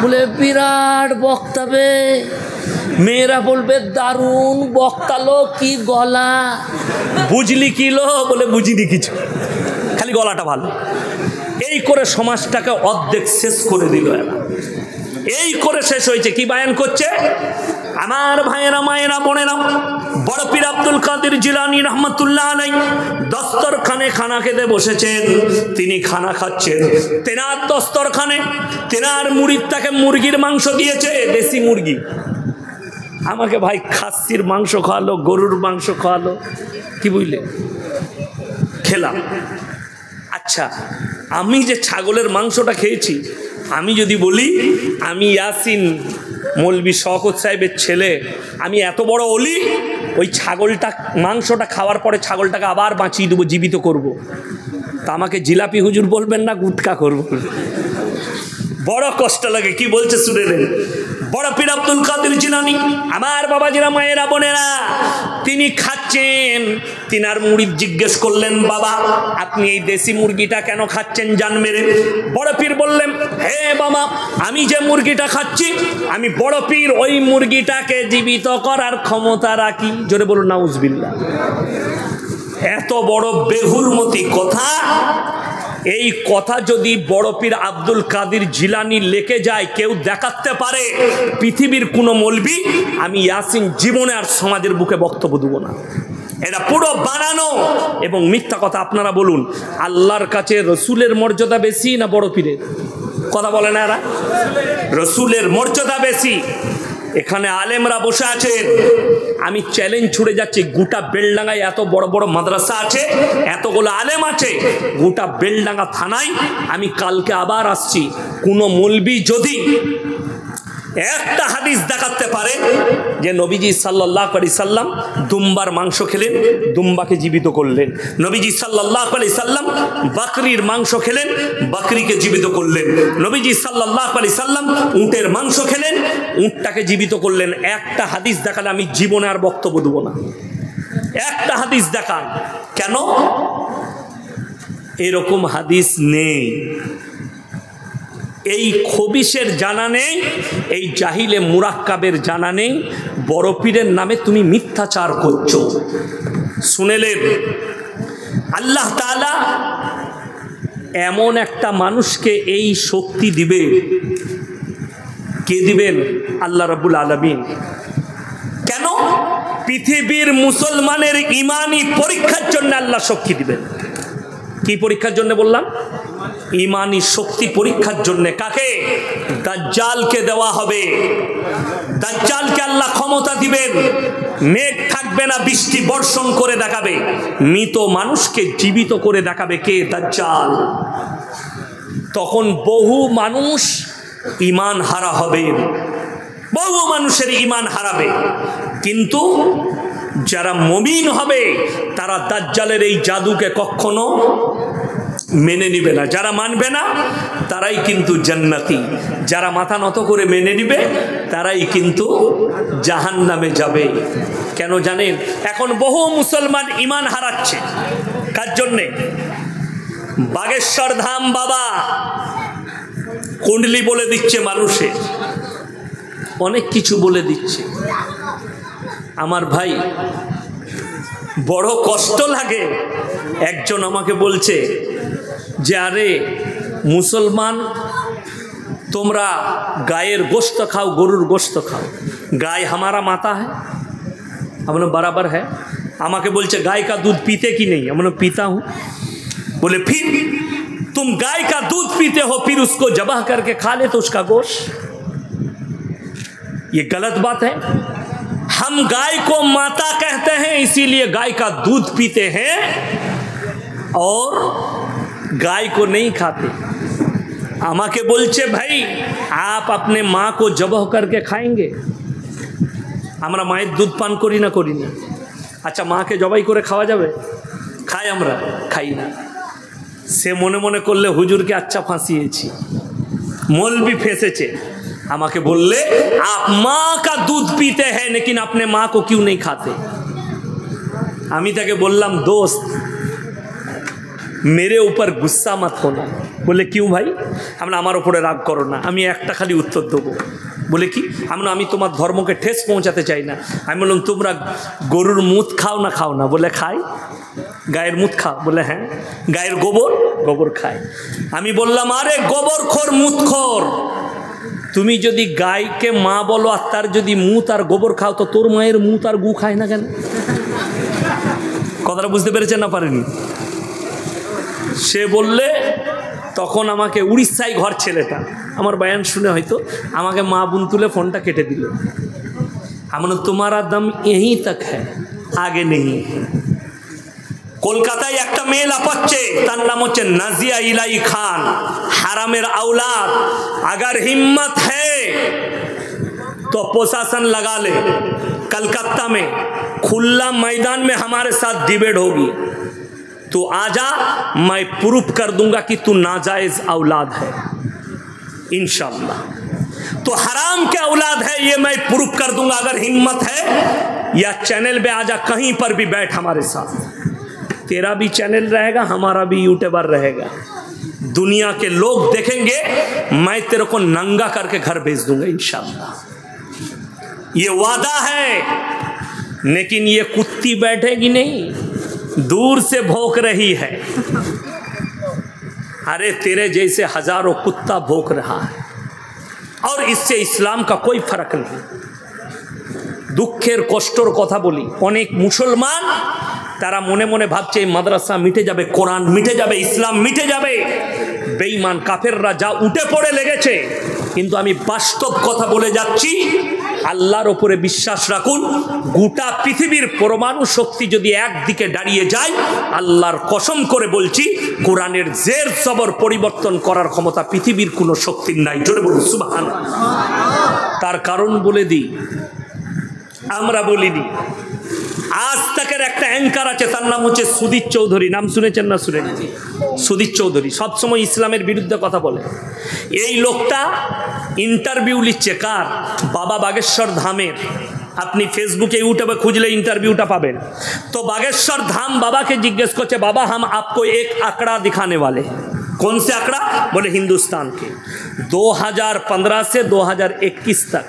বলে বিরাট বক্তাবে, মেয়েরা বলবে দারুণ বক্তালো, কি গলা, বুঝলি কিলো, বলে বুঝিনি কিছু, খালি গলাটা ভালো। এই করে সমাজটাকে অর্ধেক শেষ করে দিল এরা। এই করে শেষ হয়েছে। কি বায়ান করছে? আমার ভাইয়েরা, মায়েরা, বোনেরা, বড় পীর আব্দুল কাদের জিলানী রহমতুল্লাহ আলাইহি দস্তরখানে খানা খেতে বসেছেন। তিনি খানা খাচ্ছেন, তেনার দস্তরখানে তেনার মুরিদ তাকে মুরগির মাংস দিয়েছে, দেশি মুরগি। আমাকে ভাই খাসির মাংস খাওয়ালো, গরুর মাংস খাওয়ালো, কি বুঝলে? খেলাম। আচ্ছা, আমি যে ছাগলের মাংসটা খেয়েছি, আমি যদি বলি আমি ইয়াসিন মৌলবি শওকত সাহেবের ছেলে, আমি এত বড় অলি, ওই ছাগলটা মাংসটা খাওয়ার পরে ছাগলটাকে আবার বাঁচিয়ে দেবো, জীবিত করব, তা আমাকে জিলাপি হুজুর বলবেন না, গুটকা করবো? বড় কষ্ট লাগে। কি বলছে শুনে নেন। বড় পীর আব্দুল কাদের জিলানী, আমার বাবাজিরা, মায়েরা, বোনেরা, তিনি খাচ্ছেন। তিনার মুরিদ জিজ্ঞেস করলেন, বাবা আপনি এই দেশি মুরগিটা কেন খাচ্ছেন জান মেরে? বড় পীর বললেন, হে বাবা, আমি যে মুরগিটা খাচ্ছি, আমি বড় পীর ওই মুরগিটাকে জীবিত করার ক্ষমতা রাখি। জোরে বলুন নাউজুবিল্লাহ। এত বড় বেহুরমতি কথা। এই কথা যদি বড় পীর আব্দুল কাদের জিলানী লেকে যায়, কেউ দেখাতে পারে পৃথিবীর কোনো মৌলবি, আমি ইয়াসিন জীবনে আর সমাজের বুকে বক্তব্য দেব না। এটা পুরো বানানো এবং মিথ্যা কথা। আপনারা বলুন, আল্লাহর কাছে রসুলের মর্যাদা বেশি না বড় পীরের? কথা বলে না এরা? রসুলের মর্যাদা বেশি। এখানে আলেমরা বসে আছেন, আমি চ্যালেঞ্জ ছুড়ে যাচ্ছি, গোটা বেলডাঙ্গায় এত বড় বড় মাদ্রাসা আছে, এতগুলো আলেম আছে, গোটা বেলডাঙ্গা থানায় আমি কালকে আবার আসছি, কোনো মৌলবি যদি একটা হাদিস দেখাতে পারে যে নবীজি সাল্লাল্লাহু আলাইহি সাল্লাম দুম্বার মাংস খেলেন, দুম্বাকে জীবিত করলেন, নবীজি সাল্লাল্লাহু আলাইহি সাল্লাম বকরির মাংস খেলেন, বকরিকে জীবিত করলেন, নবীজি সাল্লাল্লাহু আলাইহি সাল্লাম উটের মাংস খেলেন, উটটাকে জীবিত করলেন, একটা হাদিস দেখালে আমি জীবনে আর বক্তব্য দেব না। একটা হাদিস দেখান। কেন? এরকম হাদিস নেই। এই খবিসের জানা নেই, এই জাহিলে মুরাক্কাবের জানা নেই, বড় পীরের নামে তুমি মিথ্যাচার করছো। শুনেলেন, আল্লাহ তাআলা এমন একটা মানুষকে এই শক্তি দিবে। কে দিবেন? আল্লাহ রাব্বুল আলামিন। কেন? পৃথিবীর মুসলমানের ইমানি পরীক্ষার জন্য আল্লাহ শক্তি দিবেন। কি পরীক্ষার জন্য বললাম? ইমানি শক্তি পরীক্ষার জন্য। কাকে? দাজ্জালকে দেওয়া হবে। দাজ্জালকে আল্লাহ ক্ষমতা দিবেন, মেঘ থাকবে না, বৃষ্টি বর্ষণ করে দেখাবে, মৃত মানুষকে জীবিত করে দেখাবে। কে? দাজ্জাল। তখন বহু মানুষ ঈমান হারা হবে, বহু মানুষের ঈমান হারাবে। কিন্তু যারা মুমিন হবে তারা দাজ্জালের এই জাদুকে কখনো মেনে নিবে না। যারা মানবে না তারাই কিন্তু জান্নাতি, যারা মাথা নত করে মেনে নিবে তারাই কিন্তু জাহান্নামে যাবে। কেন জানেন? এখন বহু মুসলমান ঈমান হারাচ্ছে। কার জন্যে? বাগেশ্বর ধাম বাবা কুণ্ডলি বলে দিচ্ছে মানুষের, অনেক কিছু বলে দিচ্ছে। আমার ভাই বড় কষ্ট লাগে। একজন আমাকে বলছে যে আরে মুসলমান তোমরা গায়ের গোশত খাও, গরুর গোশত খাও, गाय हमारा माता है। हमने बराबर है। আমাকে বলছে गाय का दूध पीते कि नहीं? हमने पीता हूँ। बोले फिर तुम गाय का दूध पीते हो, फिर उसको जबह करके खा ले तो उसका गोश्त, ये गलत बात है। हम गाय को माता कहते हैं, इसीलिए गाय का दूध पीते हैं और गाय को नहीं खाते। আমাকে বলছে ভাই आप अपने माँ को जबह करके खाएंगे। আমরা মায়ের দুধ পান করি না? করি না। আচ্ছা মাকে জবাই করে খাওয়া যাবে? খাই? আমরা খাই না। সে মনে মনে করলে হুজুরকে আচ্ছা ফাঁসিয়েছি, মৌলবি ফেঁসেছে। আমাকে बोलले आप माँ का दूध पीते हैं लेकिन अपने माँ को क्यों नहीं खाते? আমি তাকে বললাম दोस्त मेरे ऊपर गुस्सा मत होना। बोले क्यों भाई? আমরা আমার উপরে রাগ করো না। আমি একটা খালি উত্তর দেবো। বলে কি? আমরা আমি তোমার ধর্মকে ঠেস পৌঁছাতে চাই না। আমি বললাম তোমরা গরুর মুত খাও না? খাও না? বলে খাই। গায়ের মুত খাও? বলে হ্যাঁ। গায়ের গোবর? গোবর খায়। আমি বললাম আরে গোবরখোর মুতখোর, তুমি যদি গায়কে মা বলো আর তার যদি মুত আর গোবর খাও তো তোর মায়ের মুত আর গু খায় না কেন? কথাটা বুঝতে পেরেছেন না পারেনি? সে বললে তখন আমাকে উড়িষ্যায় ঘর ছেলেটা আমার বয়ান শুনে হয়তো আমাকে মা বোন তুলে ফোনটা কেটে দিল। আমি বললাম তোমারা দম यहीं तक है, आगे नहीं। কলকাতায় একটা মেয়ে লাপাচ্ছে, তার নাম হচ্ছে নাজিয়া ইলাই খান, হারামের औलाद। अगर हिम्मत है तो प्रशासन लगा ले। कलकत्ता में खुला मैदान में हमारे साथ डिबेट होगी, तो आजा, मैं प्रूफ कर दूंगा कि तू नाजायज औलाद है इंशाल्लाह। तो हराम के औलाद है ये मैं प्रूफ कर दूंगा। अगर हिम्मत है या चैनल पे आजा, कहीं पर भी बैठ हमारे साथ। तेरा भी चैनल रहेगा, हमारा भी यूट्यूबर रहेगा। दुनिया के लोग देखेंगे, मैं तेरे को नंगा करके घर भेज दूंगा इंशाल्लाह। ये वादा है। लेकिन ये कुत्ती बैठेगी नहीं, दूर से भौंक रही है। अरे तेरे जैसे हजारों कुत्ता भौंक रहा है और इससे इस्लाम का कोई फर्क नहीं। दुखेर कष्टर कथा बोली, अनेक मुसलमान तारा मने मने भाबছে মাদ্রাসা মিটে যাবে, কোরআন মিটে যাবে, ইসলাম মিটে যাবে। বেঈমান কাফেররা যা উঠে পড়ে লেগেছে, কিন্তু আমি বাস্তব কথা বলে যাচ্ছি, আল্লাহর উপরে বিশ্বাস রাখুন। গোটা পৃথিবীর পরমাণু শক্তি যদি একদিকে দাঁড়িয়ে যায়, আল্লাহর কসম করে বলছি কোরআনের জের জবর পরিবর্তন করার ক্ষমতা পৃথিবীর কোনো শক্তির নাই। জোরে বলুন সুবহানাল্লাহ। তার কারণ বলে দিই, আমরা বলিনি। আজ তাকের একটা অ্যাঙ্কার আছে, তার নাম হচ্ছে সুদীপ চৌধুরী। নাম শুনেছেন না? শুনেনি? সুদীপ চৌধুরী সবসময় ইসলামের বিরুদ্ধে কথা বলে। এই লোকটা ইন্টারভিউ নিচ্ছে কার? বাবা বাগেশ্বর ধামের আপনি ফেসবুকে ইউটিউবে খুঁজলে इंटरव्यूটা পাবেন। तो बागेश्वर धाम बाबा के जिज्ञेस करते बाबा हम आपको एक आंकड़ा दिखाने वाले। कौन से आंकड़ा? बोले हिंदुस्तान के 2015 से 2021 तक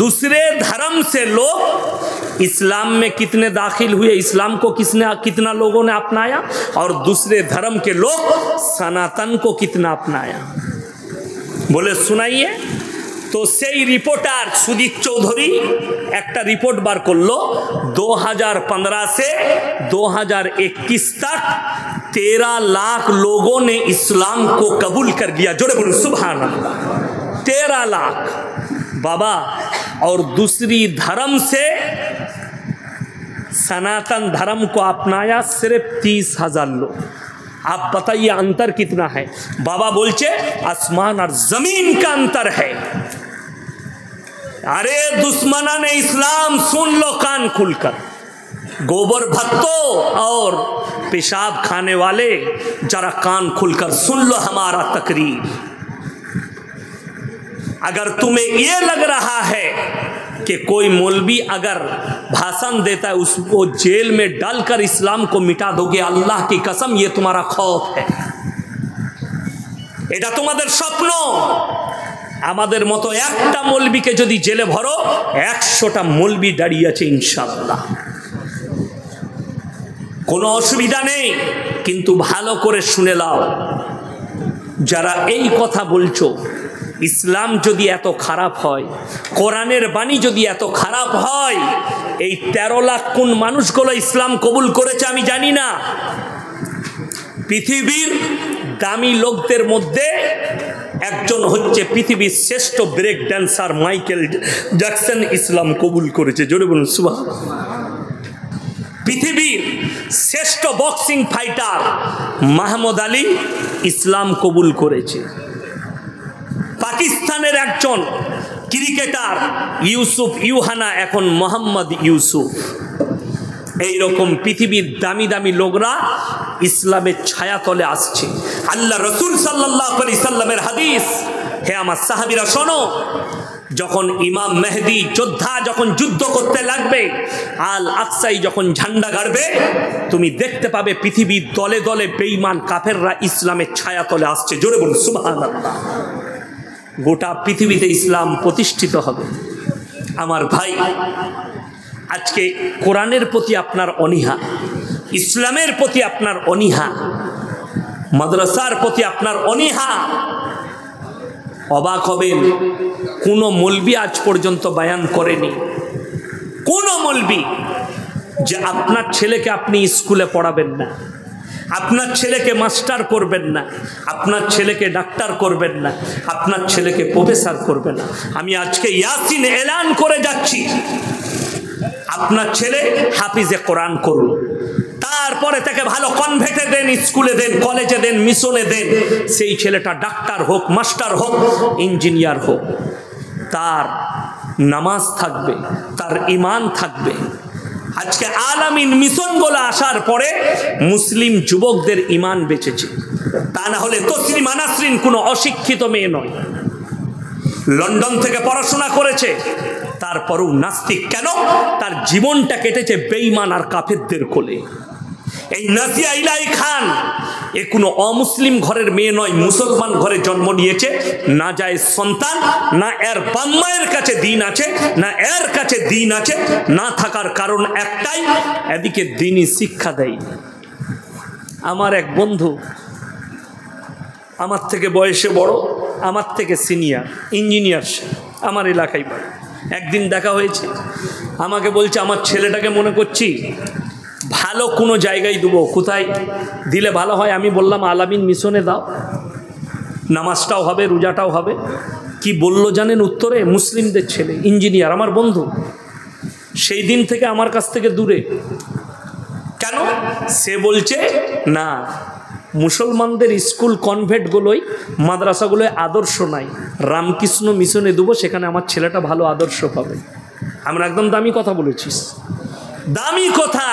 दूसरे धर्म से लोग इस्लाम में कितने दाखिल हुए, इस्लाम को कितना लोगों ने अपनाया, और दूसरे धर्म के लोग सनातन को कितना अपनाया। बोले सुनाइए। तो সেই রিপোর্টার সুজিত চৌধুরী একটা রিপোর্ট বার করলো 2015 से 2021 तक 13 लाख लोगों ने इस्लाम को कबूल कर लिया। जोड़े बोलो सुभान अल्लाह। 13 लाख बाबा, और दूसरी धर्म से सनातन धर्म को अपनाया सिर्फ 30,000 लोग। आप बताइए अंतर कितना है। बाबा बोलचे आसमान और जमीन का अंतर है। अरे दुश्मना ने इस्लाम सुन लो कान खुलकर। गोबर भत्तों और पेशाब खाने वाले जरा कान खुलकर सुन लो हमारा तकरीर। अगर तुम्हें ये लग रहा है कि कोई मौलवी अगर भाषण देता है उसको जेल में डालकर इस्लाम को मिटा दोगे, अल्लाह की कसम ये तुम्हारा खौफ है, এটা তোমাদের স্বপ্ন। আমাদের মতো একটা মৌলবীকে যদি জেলে ভরো 100টা মৌলবী দাঁড়িয়ে আছে ইনশাআল্লাহ, কোনো অসুবিধা নেই। কিন্তু ভালো করে শুনে নাও, যারা এই কথা বলছো ইসলাম যদি এত খারাপ হয়, কোরআনের বাণী যদি এত খারাপ হয়, এই 13 লাখ কোন মানুষগুলো ইসলাম কবুল করেছে আমি জানি না। পৃথিবীর দামি লোকদের মধ্যে একজন হচ্ছে পৃথিবীর শ্রেষ্ঠ ব্রেক ড্যান্সার মাইকেল জ্যাকসন ইসলাম কবুল করেছে। জোরে বলুন সুবহানাল্লাহ। পৃথিবীর শ্রেষ্ঠ বক্সিং ফাইটার মাহমুদ আলী ইসলাম কবুল করেছে। পাকিস্তানের একজন ক্রিকেটার ইউসুফ ইউহানা এখন মোহাম্মদ ইউসুফ। এই রকম পৃথিবীর দামি দামি লোকরা ইসলামের ছায়াতলে আসছে। আল্লাহ রসুল সাল্লাল্লাহু আলাইহি সাল্লামের হাদিস, হে আমার সাহাবীরা শোনো, যখন ইমাম মেহেদী যোদ্ধা যখন যুদ্ধ করতে লাগবে, আল আকসাই যখন ঝান্ডা গাড়বে, তুমি দেখতে পাবে পৃথিবীর দলে দলে বেঈমান কাফেররা ইসলামের ছায়াতলে আসছে। জোরে বলুন সুবহানাল্লাহ। গোটা পৃথিবীতে ইসলাম প্রতিষ্ঠিত হবে। আমার ভাই, আজকে কোরআনের প্রতি আপনার অনীহা, ইসলামের প্রতি আপনার অনীহা, মাদ্রাসার প্রতি আপনার অনীহা, অবাক হবেন কোনো মৌলবি আজ পর্যন্ত বয়ান করেনি, কোনো মৌলবি, যে আপনার ছেলেকে আপনি স্কুলে পড়াবেন না, আপনার ছেলেকে মাস্টার করবেন না, আপনার ছেলেকে ডাক্তার করবেন না, আপনার ছেলেকে প্রফেসর করবেন না। আমি আজকে ইয়াসিন এলান করে যাচ্ছি, আপনার ছেলে হাফিজে কোরআন করুন, তারপরে তাকে ভালো কনভেন্টে দেন, স্কুলে দেন, কলেজে দেন, মিশনে দেন। সেই ছেলেটা ডাক্তার হোক, মাস্টার হোক, ইঞ্জিনিয়ার হোক, তার নামাজ থাকবে, তার ঈমান থাকবে। আজকে আলামিন মিশনগুলো আসার পরে মুসলিম যুবকদের ঈমান বেঁচেছে। তা না হলে তসলিমা নাসরিন কোনো অশিক্ষিত মেয়ে নয়, লন্ডন থেকে পড়াশোনা করেছে, তারপরও নাস্তিক কেন? তার জীবনটা কেটেছে বেঈমান আর কাফেরদের কোলে। এই নাজিয়া ইলাহি খান এ কোনো অমুসলিম ঘরের মেয়ে নয়, মুসলমান ঘরে জন্ম নিয়েছে। না যায় সন্তান, না এর বাম্মায়ের কাছে দিন আছে, না এর কাছে দিন আছে। না থাকার কারণ একটাই, এদিকে দিনই শিক্ষা দেয়। আমার এক বন্ধু, আমার থেকে বয়সে বড়, আমার থেকে সিনিয়র ইঞ্জিনিয়ার, আমার এলাকায় বাড়ি। একদিন দেখা হয়েছে, আমাকে বলছে আমার ছেলেটাকে মনে করছি ভালো কোনো জায়গায় দেবো, কোথায় দিলে ভালো হয়? আমি বললাম আলামিন মিশনে দাও, নামাজটাও হবে, রোজাটাও হবে। কি বলল জানেন উত্তরে? মুসলিমদের ছেলে, ইঞ্জিনিয়ার, আমার বন্ধু। সেই দিন থেকে আমার কাছ থেকে দূরে। কেন? সে বলছে না, মুসলমানদের স্কুল কনভেন্টগুলোই, মাদ্রাসাগুলোয় আদর্শ নাই, রামকৃষ্ণ মিশনে দেবো, সেখানে আমার ছেলেটা ভালো আদর্শ পাবে। আমরা একদম দামি কথা বলেছিস, দামি কথা।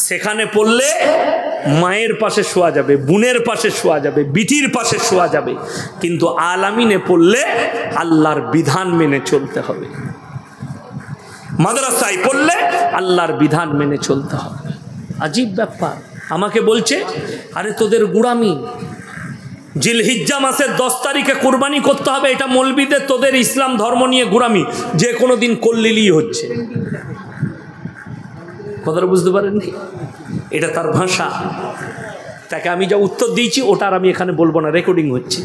সেখানে পড়লে মায়ের পাশে শোয়া যাবে, বোনের পাশে শোয়া যাবে, বিটির পাশে শোয়া যাবে, কিন্তু আলামিনে পড়লে আল্লাহর বিধান মেনে চলতে হবে। মাদ্রাসায় পড়লে আল্লাহর বিধান মেনে চলতে হবে। আজীব ব্যাপার। আমাকে বলছে, আরে তোদের গুড়ামি, জিলহিজ্জা মাসের 10 তারিখে কোরবানি করতে হবে, এটা মৌলবীদের, তোদের ইসলাম ধর্ম নিয়ে গুড়ামি, যে কোনো দিন করলেই হচ্ছে। কথাটা বুঝতে পারেননি? এটা তার ভাষা। তাকে আমি যা উত্তর দিয়েছি ওটা আর আমি এখানে বলবো না, রেকর্ডিং হচ্ছে,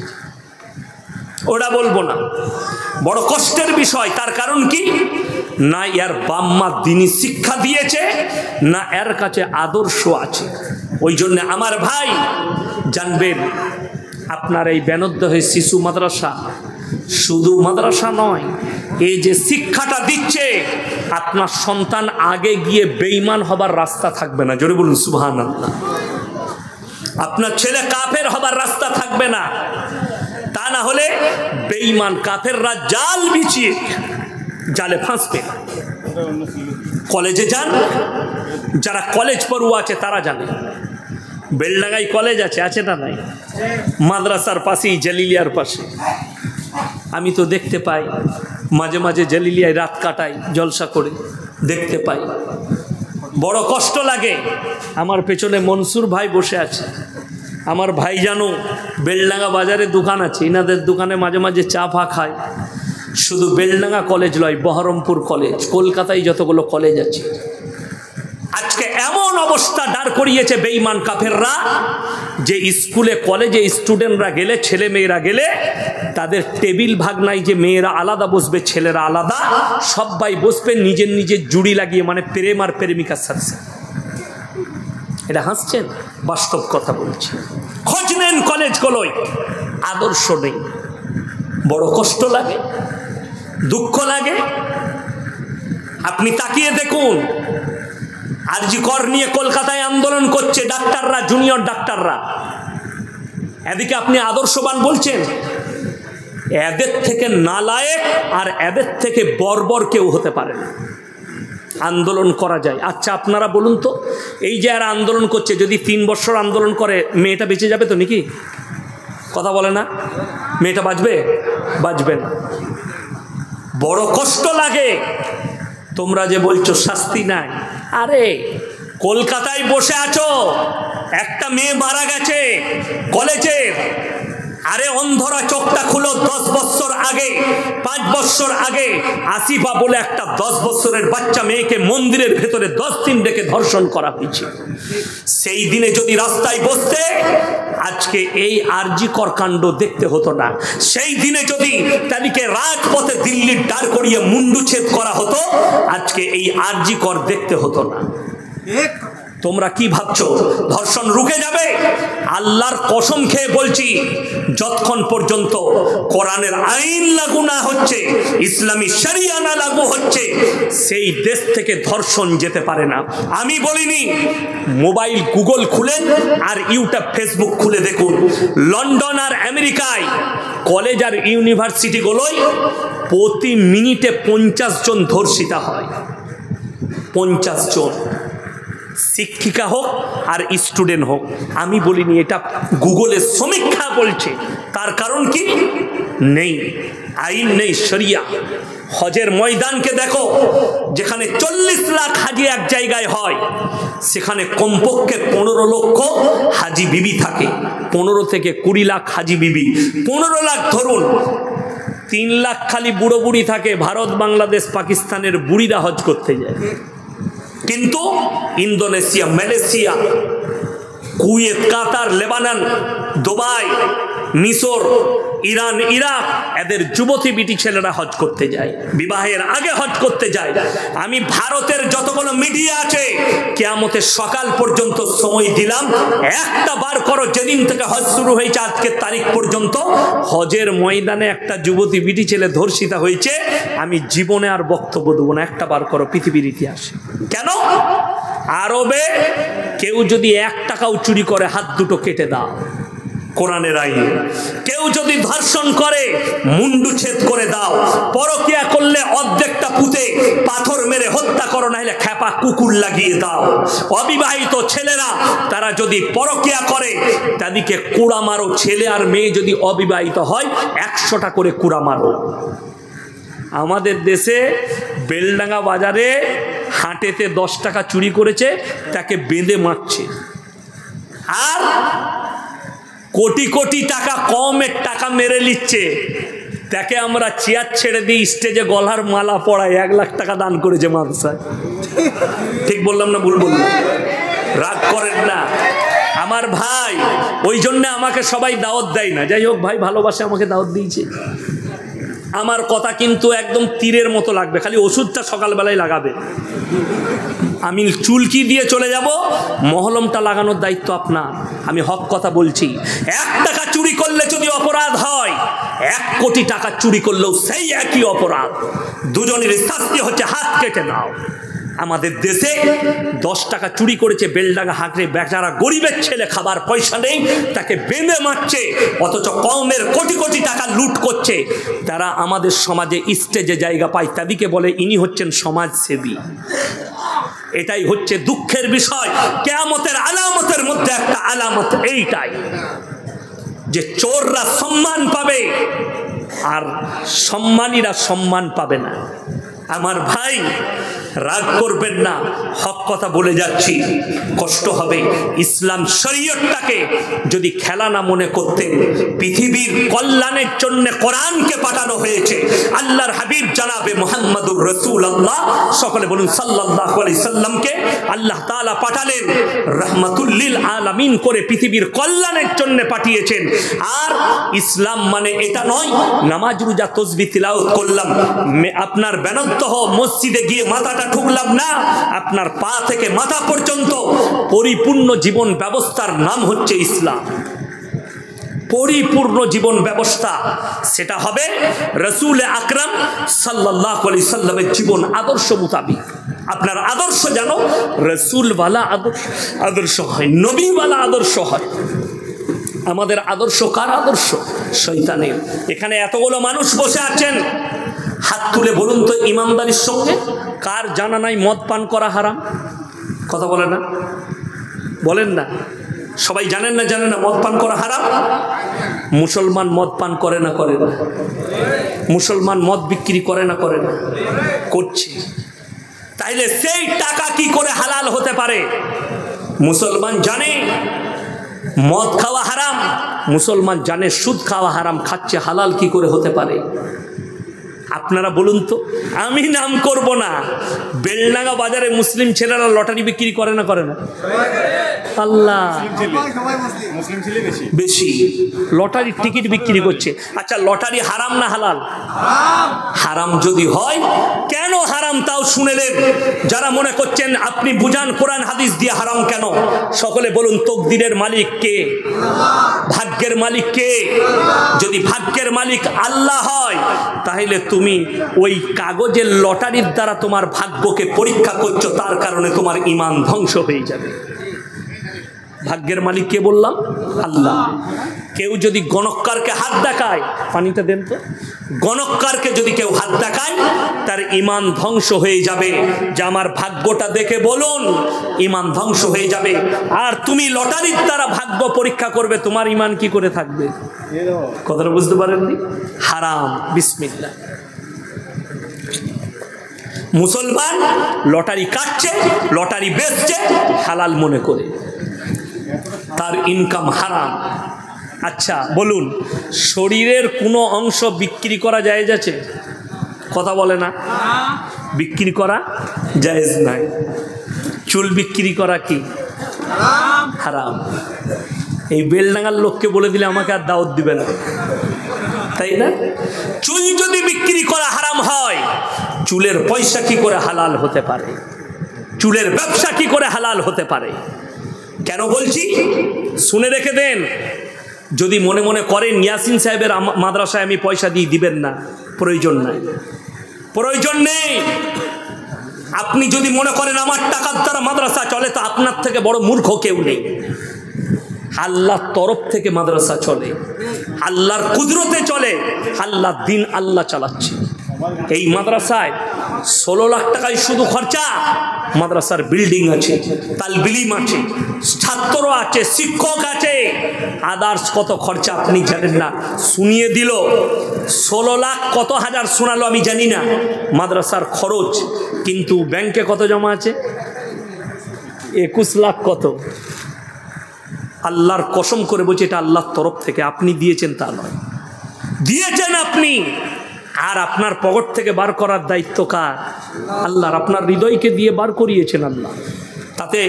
ওটা বলবো না। বড় কষ্টের বিষয়। তার কারণ কি? না এর বাম্মা দ্বীনি শিক্ষা দিয়েছে, না এর কাছে আদর্শ আছে। ওই জন্য আমার ভাই জানবেন, আপনার এই বেনদ্দহে শিশু মাদ্রাসা শুধু মাদ্রাসা নয়, এই যে শিক্ষাটা দিচ্ছে, আপনার সন্তান আগে গিয়ে বেঈমান হবার রাস্তা থাকবে না। জোরে বলুন সুবহানাল্লাহ। আপনার ছেলে কাফের হবার রাস্তা থাকবে না। তা না হলে বেঈমান কাফেররা জাল বিছিয়ে জালে ফাঁসবে। কলেজে যান, যারা কলেজ পড়ুয়া আছে তারা জানে, বেলডাঙ্গায় কলেজ আছে, আছে না নাই? মাদ্রাসার পাশেই, জালিলিয়ার পাশে। আমি তো দেখতে পাই মাঝে মাঝে জালিলিয়ায় রাত কাটাই জলসা করে, দেখতে পাই, বড় কষ্ট লাগে। আমার পেছনে মনসুর ভাই বসে আছে, আমার ভাই জানো বেলডাঙ্গা বাজারে দোকান আছে, ইনাদের দোকানে মাঝে মাঝে চা ফা খায়। শুধু বেলডাঙ্গা কলেজ নয়, বহরমপুর কলেজ, কলকাতায় যতগুলো কলেজ আছে, আজকে এমন অবস্থা দাঁড় করিয়েছে বেঈমান কাফেররা যে স্কুলে কলেজে স্টুডেন্টরা গেলে, ছেলে মেয়েরা গেলে, তাদের টেবিল ভাগ নাই যে মেয়েরা আলাদা বসবে ছেলেরা আলাদা, সবাই বসবে নিজের নিজের জুড়ি লাগিয়ে, মানে প্রেম আর প্রেমিকার সাথে। এটা হাসছেন? বাস্তব কথা বলছি। খোঁজ নেন কলেজগুলোয়, আদর্শ নেই। বড় কষ্ট লাগে, দুঃখ লাগে। আপনি তাকিয়ে দেখুন, আরজি কর নিয়ে কলকাতায় আন্দোলন করছে ডাক্তাররা, জুনিয়র ডাক্তাররা। এদিকে আপনি আদর্শবান বলছেন। এদের থেকে নালায়েক আর এদের থেকে বর্বর কেউ হতে পারে না। আন্দোলন করা যায়। আচ্ছা আপনারা বলুন তো, এই যে এরা আন্দোলন করছে, যদি 3 বছর আন্দোলন করে মেয়েটা বেঁচে যাবে তো নাকি? কথা বলে না? মেয়েটা বাঁচবে? বাঁচবে না। বড় কষ্ট লাগে। তোমরা যে বলছো শাস্তি নাই, আরে কলকাতায় বসে আছো, একটা মেয়ে মারা গেছে কলেজের। আরে অন্ধরা চোখটা খুলো, 10 বছর আগে, 5 বছর আগে আসিফা বলে একটা 10 বছরের বাচ্চা মেয়েকে মন্দিরের ভেতরে 10 দিন রেখে ধর্ষণ করা হয়েছে। সেই দিনে যদি রাস্তায় বসতে, আজকে এই আরজি কর কাণ্ড দেখতে হতো না। সেই দিনে যদি তাদেরকে রাজপথে দিল্লির দাঁড় করিয়ে মুন্ডুচ্ছেদ করা হতো, আজকে এই আরজি কর দেখতে হতো না। তোমরা কি ভাবছো ধর্ষণ রুকে যাবে? আল্লাহর কসম খেয়ে বলছি, যতক্ষণ পর্যন্ত কোরআনের আইন লাগু না হচ্ছে, ইসলামী শরিয়া না লাগু হচ্ছে, সেই দেশ থেকে ধর্ষণ যেতে পারে না। আমি বলিনি। মোবাইল গুগল খুলেন আর ইউটিউব ফেসবুক খুলে দেখুন, লন্ডন আর আমেরিকায় কলেজ আর ইউনিভার্সিটিগুলোয় প্রতি মিনিটে 50 জন ধর্ষিতা হয়। 50 জন, শিক্ষিকা হোক আর স্টুডেন্ট হোক। আমি বলিনি, এটা গুগলের সমীক্ষা বলছে। তার কারণ কি? নেই আইন, নেই শরিয়া। হজের ময়দানকে দেখো, যেখানে 40 লাখ হাজি এক জায়গায় হয়, সেখানে কমপক্ষে 15 লক্ষ হাজি বিবি থাকে। 15 থেকে 20 লাখ হাজি বিবি, 15 লাখ ধরুন। 3 লাখ খালি বুড়ো বুড়ি থাকে। ভারত, বাংলাদেশ, পাকিস্তানের বুড়িরা হজ করতে যায়। কিন্তু ইন্দোনেশিয়া, মালয়েশিয়া, কুয়েত, কাতার, লেবানন, দুবাই, মিশর, ইরান, ইরাক, এদের যুবতী বিটি ছেলেরা হজ করতে যায়, বিবাহের আগে হজ করতে যায়। আমি ভারতের যতগুলো মিডিয়া আছে, কিয়ামতের সকাল পর্যন্ত সময় দিলাম, একটা বার করো যেদিন থেকে হজ শুরু হয়েছে আজকের তারিখ পর্যন্ত, হজের ময়দানে একটা যুবতী বিটি ছেলে ধর্ষিতা হয়েছে, আমি জীবনে আর বক্তব্য দেবো না। একটা বার করো পৃথিবীর ইতিহাসে। কেন? আরবে কেউ যদি 1 টাকাও চুরি করে, হাত দুটো কেটে দাও, কোরআনের আইন। কেউ যদি ধর্ষণ করে, মুন্ডুচ্ছেদ করে দাও। পরকিয়া করলে অর্ধেকটা পুঁতে পাথর মেরে হত্যা করো, না হলে খেপা কুকুর লাগিয়ে দাও। অবিবাহিত ছেলেরা, তারা যদি পরকিয়া করে, তাদেরকে কুড়া মারো। ছেলে আর মেয়ে যদি অবিবাহিত হয়, 100টা করে কুড়া মারো। আমাদের দেশে বেলডাঙ্গা বাজারে হাটেতে 10 টাকা চুরি করেছে, তাকে বেঁধে মারছে। আর কোটি কোটি টাকা কমের টাকা মেরে নিচ্ছে, তাকে আমরা চেয়ার ছেড়ে দিই, স্টেজে গলার মালা পড়াই, 1 লাখ টাকা দান করেছে মাদ্রাসায়। ঠিক বললাম না ভুল বললাম? রাগ করেন না আমার ভাই, ওই জন্য আমাকে সবাই দাওয়াত দেয় না। যাই হোক ভাই, ভালোবাসে আমাকে দাওয়াত দিয়েছে। আমার কথা কিন্তু একদম তীরের মতো লাগবে, খালি ওষুধটা সকালবেলায় লাগাবে। আমি চুলকি দিয়ে চলে যাব, মহলমটা লাগানোর দায়িত্ব আপনার। আমি হক কথা বলছি। 1 টাকা চুরি করলে যদি অপরাধ হয়, 1 কোটি টাকা চুরি করলেও সেই একই অপরাধ। দুজনের শাস্তি হচ্ছে হাত কেটে দাও। আমাদের দেশে 10 টাকা চুরি করেছে বেলডাঙ্গা হাটে, বেচারা গরিবের ছেলে, খাবার পয়সা নেই, তাকে বেঁধে মারছে, অথচ কমের কোটি কোটি টাকা লুট করছে। তারা আমাদের সমাজে স্টেজে জায়গা পায়, তাদেরকে বলে ইনি হচ্ছেন সমাজসেবী। এটাই হচ্ছে দুঃখের বিষয়। কিয়ামতের আলামতের মধ্যে একটা আলামত এইটাই, যে চোররা সম্মান পাবে আর সম্মানীরা সম্মান পাবে না। আমার ভাই রাগ করবেন না, হক কথা বলে যাচ্ছি, কষ্ট হবে। ইসলাম শরীয়তটাকে যদি খেলা না মনে করতেন, পৃথিবীর কল্যাণের জন্য কোরআনকে পাঠানো হয়েছে। আল্লাহর হাবিব জানাবে মুহাম্মদুর রাসূলুল্লাহ, সকলে বলুন সাল্লাল্লাহু আলাইহি সাল্লামকে আল্লাহ তাআলা পাঠালেন রাহমাতুল লিল আলামিন করে, পৃথিবীর কল্যাণের জন্য পাঠিয়েছেন। আর ইসলাম মানে এটা নয় নামাজ রোজা তাসবিহ তিলাওয়াত করলাম, আপনার বেনত্ব মসজিদে গিয়ে মাথাটা ঠুকলাম না, আপনার পা থেকে মাথা পর্যন্ত পরিপূর্ণ জীবন ব্যবস্থার নাম হচ্ছে ইসলাম। পরিপূর্ণ জীবন ব্যবস্থা সেটা হবে রাসূল আকরাম সাল্লাল্লাহু আলাইহি সাল্লামের জীবন আদর্শ মোতাবিক। আপনার আদর্শ যেন রাসূলওয়ালা আদর্শ হয়, নবীওয়ালা আদর্শ হয়। আমাদের আদর্শ কার আদর্শ? শয়তানের। এখানে এতগুলো মানুষ বসে আছেন, হাত তুলে বলুন তো ইমানদারির সঙ্গে কার জানা নাই মদ পান করা হারাম? কথা বলে না, বলেন না। সবাই জানেন না, জানেন না মদ পান করা হারাম? মুসলমান মদ পান করে না? করে না। মুসলমান মদ বিক্রি করে না? করে না, করছে। তাইলে সেই টাকা কি করে হালাল হতে পারে? মুসলমান জানে মদ খাওয়া হারাম, মুসলমান জানে সুদ খাওয়া হারাম, খাচ্ছে, হালাল কি করে হতে পারে? আপনারা বলুন তো। আমি নাম করব না, বেলডাঙ্গা বাজারে মুসলিম ছেলেরা লটারি বিক্রি করে না? করে না? আল্লাহ, বেশি লটারির টিকিট বিক্রি করছে। আচ্ছা, লটারি হারাম না হালাল? হারাম যদি হয়, কেন হারাম তাও শুনেলেন। যারা মনে করছেন আপনি বুঝান কোরআন হাদিস দিয়ে হারাম কেন, সকলে বলুন তকদিরের মালিক কে? ভাগ্যের মালিক কে? যদি ভাগ্যের মালিক আল্লাহ হয়, তাহলে তুমি ওই কাগজের লটারির দ্বারা তোমার ভাগ্যকে পরীক্ষা করছো, তার কারণে তোমার ঈমান ধ্বংস হয়ে যাবে। ভাগ্যের মালিক কে বললাম? আল্লাহ। কেউ যদি গণককারকে হাত দেখায়, পানিটা দেন তো, গণককারকে যদি কেউ হাত দেখায়, তার ঈমান ধ্বংস হয়ে যাবে। যে আমার ভাগ্যটা দেখে বলুন, ঈমান ধ্বংস হয়ে যাবে। আর তুমি লটারির দ্বারা ভাগ্য পরীক্ষা করবে, তোমার ঈমান কি করে থাকবে? কথাটা বুঝতে পারেননি? হারাম। বিসমিল্লাহ। মুসলমান লটারি কাটছে, লটারি বেচছে হালাল মনে করে, তার ইনকাম হারাম। আচ্ছা বলুন, শরীরের কোনো অংশ বিক্রি করা জায়েজ আছে? কথা বলে না, বিক্রি করা জায়েজ নাই। চুল বিক্রি করা কি হারাম? এই বেলডাঙ্গার লোককে বলে দিলে আমাকে আর দাওয়াত দিবে না, তাই না? চুল যদি বিক্রি করা হারাম হয়, চুলের পয়সা কি করে হালাল হতে পারে? চুলের ব্যবসা কি করে হালাল হতে পারে? কেন বলছি শুনে রেখে দেন। যদি মনে মনে করেন ইয়াসিন সাহেবের মাদ্রাসায় আমি পয়সা দিয়ে দিবেন না, প্রয়োজন নাই, প্রয়োজন নেই। আপনি যদি মনে করেন আমার টাকার দ্বারা মাদ্রাসা চলে, তো আপনার থেকে বড় মূর্খ কেউ নেই। আল্লাহর তরফ থেকে মাদ্রাসা চলে, আল্লাহর কুদরতে চলে, আল্লাহ দিন আল্লাহ চালাচ্ছে। এই মাদ্রাসায় 16 লাখ টাকায় শুধু খরচা, মাদ্রাসার বিল্ডিং আছে, তালবিলিম আছে, ছাত্র আছে, শিক্ষক আছে, আদার্স কত খরচা আপনি জানেন না। শুনিয়ে দিল 16 লাখ কত হাজার শোনালো আমি জানি না মাদ্রাসার খরচ, কিন্তু ব্যাংকে কত জমা আছে? 21 লাখ কত। আল্লাহর কসম করে বলছে এটা আল্লাহর তরফ থেকে, আপনি দিয়েছেন তা নয়, দিয়েছেন আপনি। আর আপনার পকেট থেকে বার করার দায়িত্ব কার? আল্লাহর। আপনার হৃদয়কে দিয়ে বার করিয়েছেন আল্লাহ। তাতে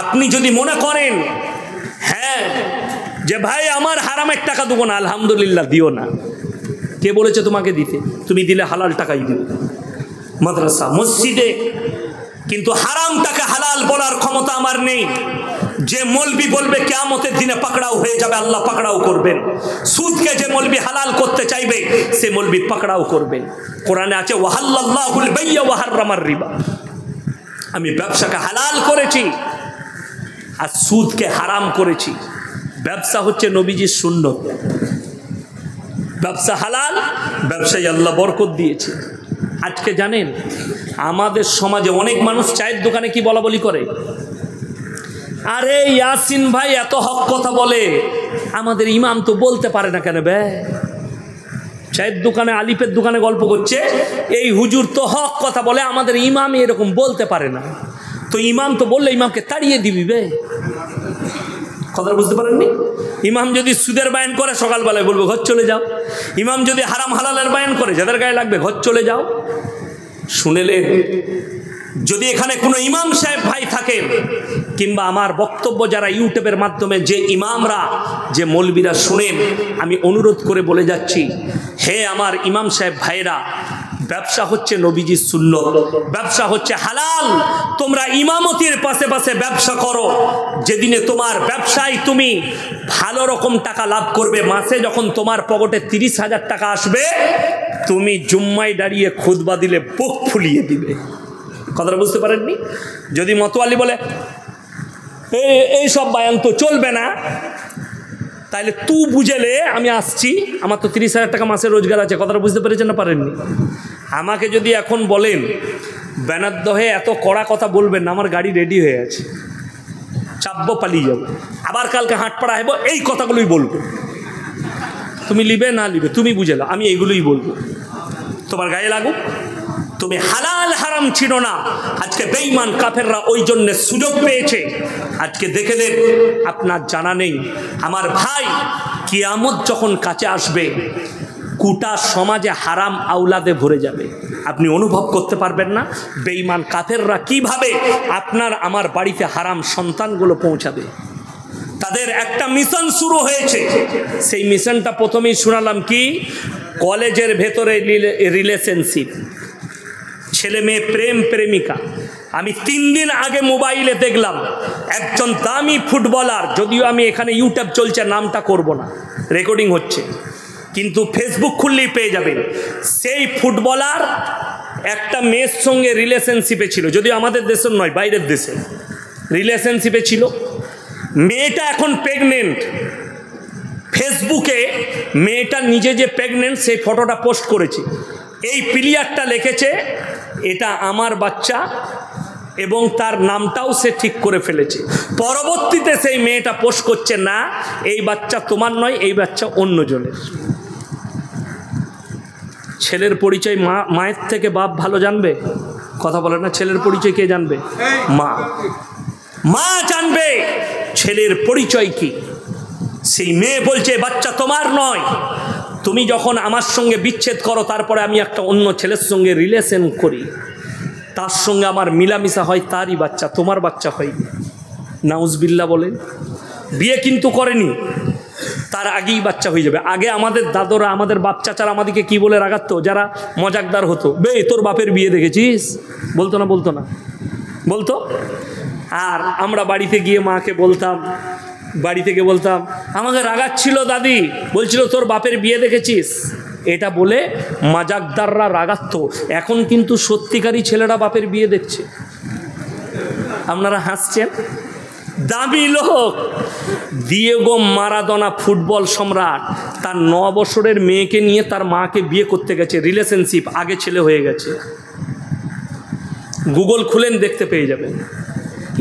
আপনি যদি মনে করেন হ্যাঁ যে ভাই আমার হারামের টাকা দেবো না, আলহামদুলিল্লাহ, দিও না। কে বলেছে তোমাকে দিতে? তুমি দিলে হালাল টাকাই দিও মাদ্রাসা মসজিদে, কিন্তু হারাম টাকা হালাল বলার ক্ষমতা আমার নেই। যে মৌলবি বলবে কিয়ামতের দিনে পাকড়াও হয়ে যাবে, আল্লাহ পাকড়াও করবেন। সুদকে যে মৌলবি হালাল করতে চাইবে সে মৌলবি পাকড়াও করবেন। কোরআনে আছে ওয়াহাল্লাল্লাহুল বাইয়া ওয়া হাররামার রিবা, আমি ব্যবসাকে হালাল করেছি আর সুদকে হারাম করেছি। ব্যবসা হচ্ছে নবীজির সুন্নত, ব্যবসা হালাল, ব্যবসায় আল্লাহ বরকত দিয়েছে। আজকে জানেন আমাদের সমাজে অনেক মানুষ চায়ের দোকানে কি বলা বলি করে, আরে ইয়াসিন ভাই এত হক কথা বলে, আমাদের ইমাম তো বলতে পারে না কেন বে? চায়ের দোকানে আলিফের দোকানে গল্প করছে, এই হুজুর তো হক কথা বলে, আমাদের ইমাম এরকম বলতে পারে না। তো ইমাম তো বললে ইমামকে তাড়িয়ে দিবি বে, কথা বুঝতে পারেননি? ইমাম যদি সুদের বায়ান করে সকালবেলায় বলবো ঘর চলে যাও, ইমাম যদি হারাম হালালের বায়ান করে যাদের গায়ে লাগবে ঘর চলে যাও। শুনেলেন? যদি এখানে কোনো ইমাম সাহেব ভাই থাকেন, কিংবা আমার বক্তব্য যারা ইউটিউবের মাধ্যমে যে ইমামরা, যে মৌলবীরা শুনেন, আমি অনুরোধ করে বলে যাচ্ছি, হে আমার ইমাম সাহেব ভাইরা, ব্যবসা হচ্ছে নবীজির সুন্নত, ব্যবসা হচ্ছে হালাল। তোমরা ইমামতির পাশে পাশে ব্যবসা করো। যেদিনে তোমার ব্যবসায় তুমি ভালো রকম টাকা লাভ করবে, মাসে যখন তোমার পকেটে 30,000 টাকা আসবে, তুমি জুম্মায় দাঁড়িয়ে খুতবা দিলে বুক ফুলিয়ে দিবে। কথাটা বুঝতে পারেননি? যদি মতোয়ালি বলে এই সব বায়ান তো চলবে না, তাইলে তুই বুঝেলে আমি আসছি, আমার তো 30,000 টাকা মাসে রোজগার আছে। কথাটা বুঝতে পেরেছেন না পারেননি? আমাকে যদি এখন বলেন ব্যানার্দ হয়ে এত কড়া কথা বলবেন না, আমার গাড়ি রেডি হয়ে আছে, চাপবো, পালিয়ে যাবো, আবার কালকে হাটপাড়া হবো, এই কথাগুলোই বলবো। তুমি লিবে না লিবে তুমি বুঝেলো, আমি এইগুলোই বলবো, তোমার গায়ে লাগুক। তুমি হালাল হারাম ছিল না, আজকে বেঈমান কাফেররা ওই জন্য সুযোগ পেয়েছে। আজকে দেখে দেন, আপনার জানা নেই আমার ভাই, কিয়ামত যখন কাছে আসবে, গোটা সমাজে হারাম আওলাদে ভরে যাবে। আপনি অনুভব করতে পারবেন না বেঈমান কাফেররা কিভাবে আপনার আমার বাড়িতে হারাম সন্তানগুলো পৌঁছাবে। তাদের একটা মিশন শুরু হয়েছে, সেই মিশনটা প্রথমেই শোনালাম কি, কলেজের ভেতরে রিলেশনশিপ, ছেলে মেয়ে প্রেম প্রেমিকা। আমি 3 দিন আগে মোবাইলে দেখলাম একজন দামি ফুটবলার, যদিও আমি এখানে ইউটিউব চলছে নামটা করব না, রেকর্ডিং হচ্ছে, কিন্তু ফেসবুক খুললেই পেয়ে যাবেন। সেই ফুটবলার একটা মেয়ের সঙ্গে রিলেশনশিপে ছিল, যদিও আমাদের দেশের নয়, বাইরের দেশে রিলেশনশিপে ছিল। মেয়েটা এখন প্রেগনেন্ট। ফেসবুকে মেয়েটা নিজে যে প্রেগনেন্ট সেই ফটোটা পোস্ট করেছে। এই প্লেয়ারটা লিখেছে এটা আমার বাচ্চা, এবং তার নামটাও সে ঠিক করে ফেলেছে। পরবর্তীতে সেই মেয়েটা পোস্ট করছে না এই বাচ্চা তোমার নয়, এই বাচ্চা অন্যজনের। ছেলের পরিচয় মায়ের থেকে বাপ ভালো জানবে, কথা বলে না? ছেলের পরিচয় কে জানবে? মা জানবে ছেলের পরিচয় কি। সেই মেয়ে বলছে বাচ্চা তোমার নয়, তুমি যখন আমার সঙ্গে বিচ্ছেদ করো, তারপরে আমি একটা অন্য ছেলের সঙ্গে রিলেশন করি, তার সঙ্গে আমার মিলামিশা হয়, তারই বাচ্চা, তোমার বাচ্চা হয়নি। নাউজবিল্লাহ বলেন। বিয়ে কিন্তু করেনি, তার আগেই বাচ্চা হয়ে যাবে। আগে আমাদের দাদরা, আমাদের বাপ চাচারা আমাদেরকে কি বলে রাগাতো, যারা মজাকদার হতো, বে তোর বাপের বিয়ে দেখেছিস, বলতো না? বলতো না? বলতো। আর আমরা বাড়িতে গিয়ে মাকে বলতাম, বাড়ি থেকে বলতাম, আমাকে রাগাচ্ছিল দাদি, বলছিল তোর বাপের বিয়ে দেখেছিস, এটা বলে মজাকদাররা রাগাতো। এখন কিন্তু সত্যিকারই ছেলেরা বাপের বিয়ে দেখছে। আপনারা হাসছেন। দামি লোক দিয়েগো মারাদোনা, ফুটবল সম্রাট, তার 9 বছরের মেয়েকে নিয়ে তার মাকে বিয়ে করতে গেছে, রিলেশনশিপ, আগে ছেলে হয়ে গেছে। গুগল খুলেন দেখতে পেয়ে যাবেন।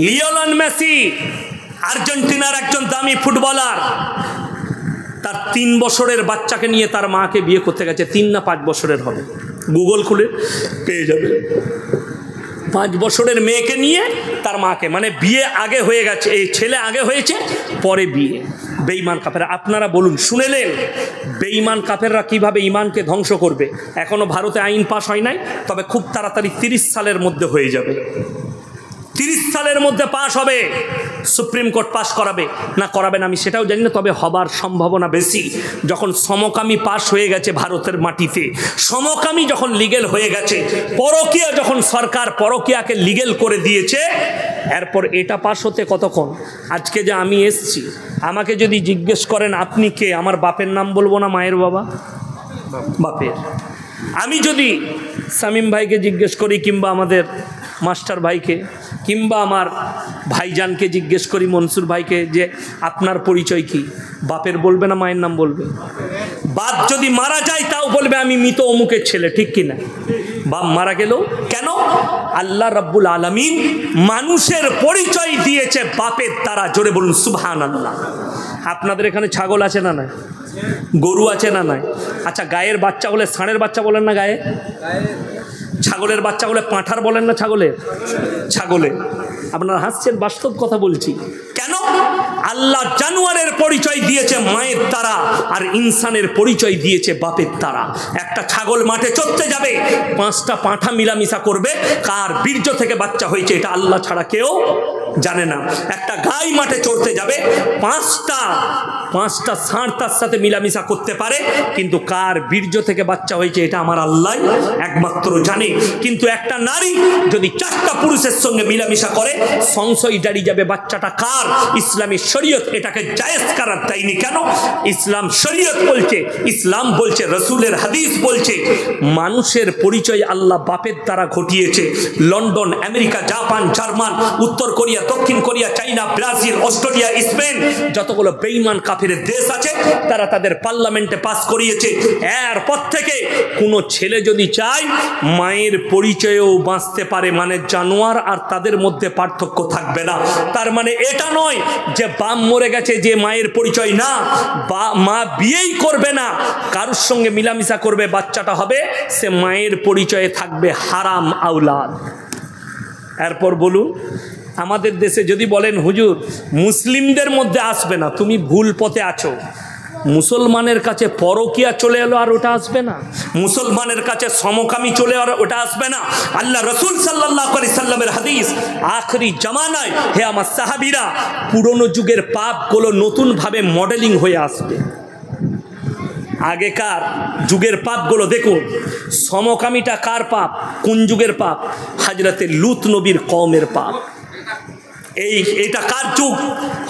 লিওনেল মেসি আর্জেন্টিনার একজন দামি ফুটবলার, তার 3 বছরের বাচ্চাকে নিয়ে তার মাকে বিয়ে করতে গেছে, 3 না 5 বছরের হবে, গুগল খুলে পেয়ে যাবে। 5 বছরের মেয়েকে নিয়ে তার মাকে, মানে বিয়ে আগে হয়ে গেছে, এই ছেলে আগে হয়েছে পরে বিয়ে। বেঈমান কাফেররা, আপনারা বলুন, শুনেলেন বেঈমান কাফেররা কিভাবে ইমানকে ধ্বংস করবে। এখনো ভারতে আইন পাস হয় নাই, তবে খুব তাড়াতাড়ি 30 সালের মধ্যে হয়ে যাবে। 30 সালের মধ্যে পাস হবে, সুপ্রিম কোর্ট পাস করাবে না করাবে না আমি সেটাও জানি না, তবে হবার সম্ভাবনা বেশি। যখন সমকামী পাস হয়ে গেছে ভারতের মাটিতে, সমকামী যখন লিগেল হয়ে গেছে, পরকীয়া যখন সরকার পরকীয়াকে লিগেল করে দিয়েছে, এরপর এটা পাস হতে কতক্ষণ। আজকে যে আমি এসছি, আমাকে যদি জিজ্ঞেস করেন আপনি কে, আমার বাপের নাম বলবো না মায়ের বাবা, বাপের। আমি যদি শামীম ভাইকে জিজ্ঞেস করি, কিংবা আমাদের মাস্টার ভাইকে, কিংবা আমার ভাইজানকে জিজ্ঞেস করি, মনসুর ভাইকে, যে আপনার পরিচয় কি, বাপের বলবে না মায়ের নাম বলবে? বাপ যদি মারা যায় তাও বলবে আমি মৃত অমুকের ছেলে, ঠিক কিনা? বাপ মারা গেল কেন? আল্লাহ রাব্বুল আলামিন মানুষের পরিচয় দিয়েছে বাপের দ্বারা। জোরে বলুন সুবহানাল্লাহ। আপনাদের এখানে ছাগল আছে না নাই? গরু আছে না নাই? আচ্ছা, গায়ের বাচ্চা হলে ষাঁড়ের বাচ্চা বলেন না গায়ে? ছাগলের বাচ্চা হলে পাঁঠার বলেন না ছাগলের? ছাগলে। আপনারা হাসছেন, বাস্তব কথা বলছি। কেন? আল্লাহ জানোয়ারের পরিচয় দিয়েছে মায়ের দ্বারা, আর ইনসানের পরিচয় দিয়েছে বাপের দ্বারা। একটা ছাগল মাঠে চড়তে যাবে, 5টা পাঁঠা মিলামিশা করবে, কার বীর্য থেকে বাচ্চা হয়েছে এটা আল্লাহ ছাড়া কেউ জানে না। একটা গাই মাঠে চড়তে যাবে, 5টা ষাঁড় তার সাথে মিলামিশা করতে পারে, কিন্তু কার বীর্য থেকে বাচ্চা হয়েছে এটা আমার আল্লাহ একমাত্র জানে। কিন্তু একটা নারী যদি 4টা পুরুষের সঙ্গে মিলামিশা করে, সংশয় দাঁড়িয়ে যাবে বাচ্চাটা কার। ইসলামী শরীয়ত এটাকে জায়েজ করার দেয়নি। কেন? ইসলাম শরীয়ত বলছে, ইসলাম বলছে, রসুলের হাদিস বলছে, মানুষের পরিচয় আল্লাহ বাপের দ্বারা ঘটিয়েছে। লন্ডন, আমেরিকা, জাপান, জার্মান, উত্তর কোরিয়া, দক্ষিণ কোরিয়া, চাইনা, ব্রাজিল, অস্ট্রেলিয়া, স্পেন, যতগুলো বেঈমান কাফেরের দেশ আছে, তারা তাদের পার্লামেন্টে পাস করিয়েছে, এরপর থেকে কোনো ছেলে যদি চায় মায়ের পরিচয়েও বাঁচতে পারে, মানে জানোয়ার আর তাদের মধ্যে পার্থক্য থাকবে না। তার মানে এটা নয় যে বাপ মরে গেছে যে মায়ের পরিচয় না, বা মা বিয়েই করবে না, কারোর সঙ্গে মিলামিশা করবে, বাচ্চাটা হবে, সে মায়ের পরিচয়ে থাকবে, হারাম আওলাদ। এরপর বলুন, আমাদের দেশে যদি বলেন হুজুর মুসলিমদের মধ্যে আসবে না, তুমি ভুল পথে আছো। মুসলমানের কাছে পরকীয়া চলে এলো আর ওটা আসবে না, মুসলমানের কাছে সমকামী চলে আর ওটা আসবে না। আল্লাহ রসুল সাল্লাল্লাহু আলাইহি সাল্লামের হাদিস, আখরি জামানায় হে আমার সাহাবীরা, পুরনো যুগের পাপগুলো নতুনভাবে মডেলিং হয়ে আসবে। আগেকার যুগের পাপগুলো দেখুন, সমকামীটা কার পাপ, কোন যুগের পাপ? হযরতে লূত নবীর কওমের পাপ। এইটা কার যুগ?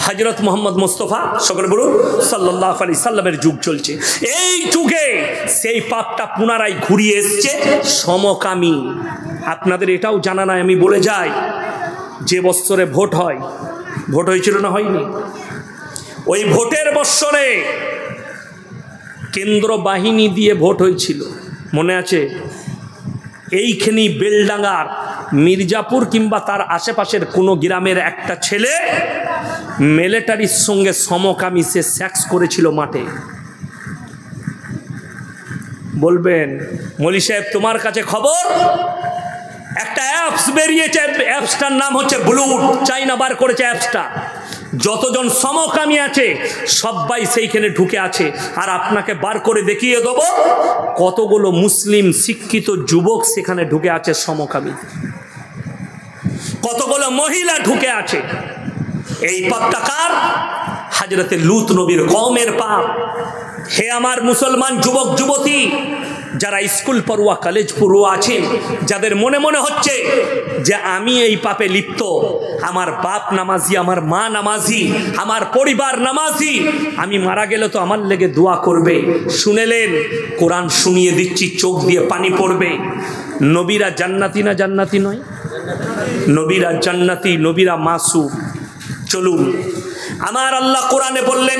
হযরত মুহাম্মদ মুস্তাফা সকলে বলুন সাল্লাল্লাহু আলাইহি সাল্লামের যুগ চলছে। এই যুগে সেই পাপটা পুনরায় ঘুরিয়ে এসছে, সমকামী। আপনাদের এটাও জানা নাই, আমি বলে যাই, যে বৎসরে ভোট হয়, ভোট হয়েছিল না হয়নি? ওই ভোটের বৎসরে কেন্দ্র বাহিনী দিয়ে ভোট হয়েছিল, মনে আছে? এইখানেই বেলডাঙ্গার মির্জাপুর কিংবা তার আশেপাশের কোনো গ্রামের একটা ছেলে মিলিটারির সঙ্গে সমকামী সে সেক্স করেছিল মাঠে। বলবেন মৌলী সাহেব তোমার কাছে খবর? একটা অ্যাপস বেরিয়েছে, অ্যাপসটার নাম হচ্ছে ব্লুড, চাইনা বার করেছে অ্যাপসটা। যতজন সমকামী আছে সবাই সেইখানে ঢুকে আছে, আর আপনাকে বার করে দেখিয়ে দেবো কতগুলো মুসলিম শিক্ষিত যুবক সেখানে ঢুকে আছে সমকামী, কতগুলো মহিলা ঢুকে আছে। এই পাপটা কার? হযরতে লূত নবীর কওমের পাপ। হে আমার মুসলমান যুবক যুবতী, যারা স্কুল পড়ুয়া, কলেজ পড়ুয়া আছেন, যাদের মনে মনে হচ্ছে যে আমি এই পাপে লিপ্ত, আমার বাপ নামাজি, আমার মা নামাজি, আমার পরিবার নামাজি, আমি মারা গেলে তো আমার লেগে দোয়া করবে। শুনেলেন, কোরআন শুনিয়ে দিচ্ছি, চোখ দিয়ে পানি পড়বে। নবীরা জান্নাতি না জান্নাতি নয়? নবীরা জান্নাতি, নবীরা মাসুম। চলুন আমার আল্লাহ কোরআনে বললেন,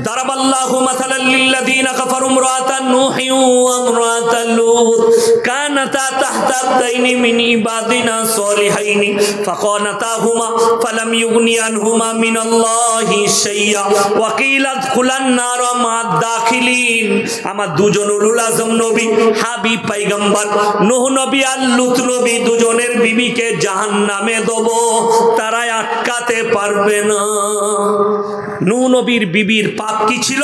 দারাবাল্লাহু মাসালাল লিল্লাযীনা কাফারু ইমরাআতান নূহি ওয়া ইমরাআতাল লূত কানাতা তাহতা আবদাইনি মিন ইবাদিনা সলিহাইনি ফাকানাতাহুমা ফালাম ইউগনি আনহুমা মিনাল্লাহি শাইয়্যা ওয়া কিলা আদখুলান নার মা'আদ দাখিলিন। আমার দুজন উলুল আযম নবী, হাবিব পয়গম্বর নূহ নবী আর লূত নবী দুজনের বিবিকে জাহান্নামে দেব, তারা আটকাতে পারবে না। নূহ নবীর বিবির পাপ কি ছিল?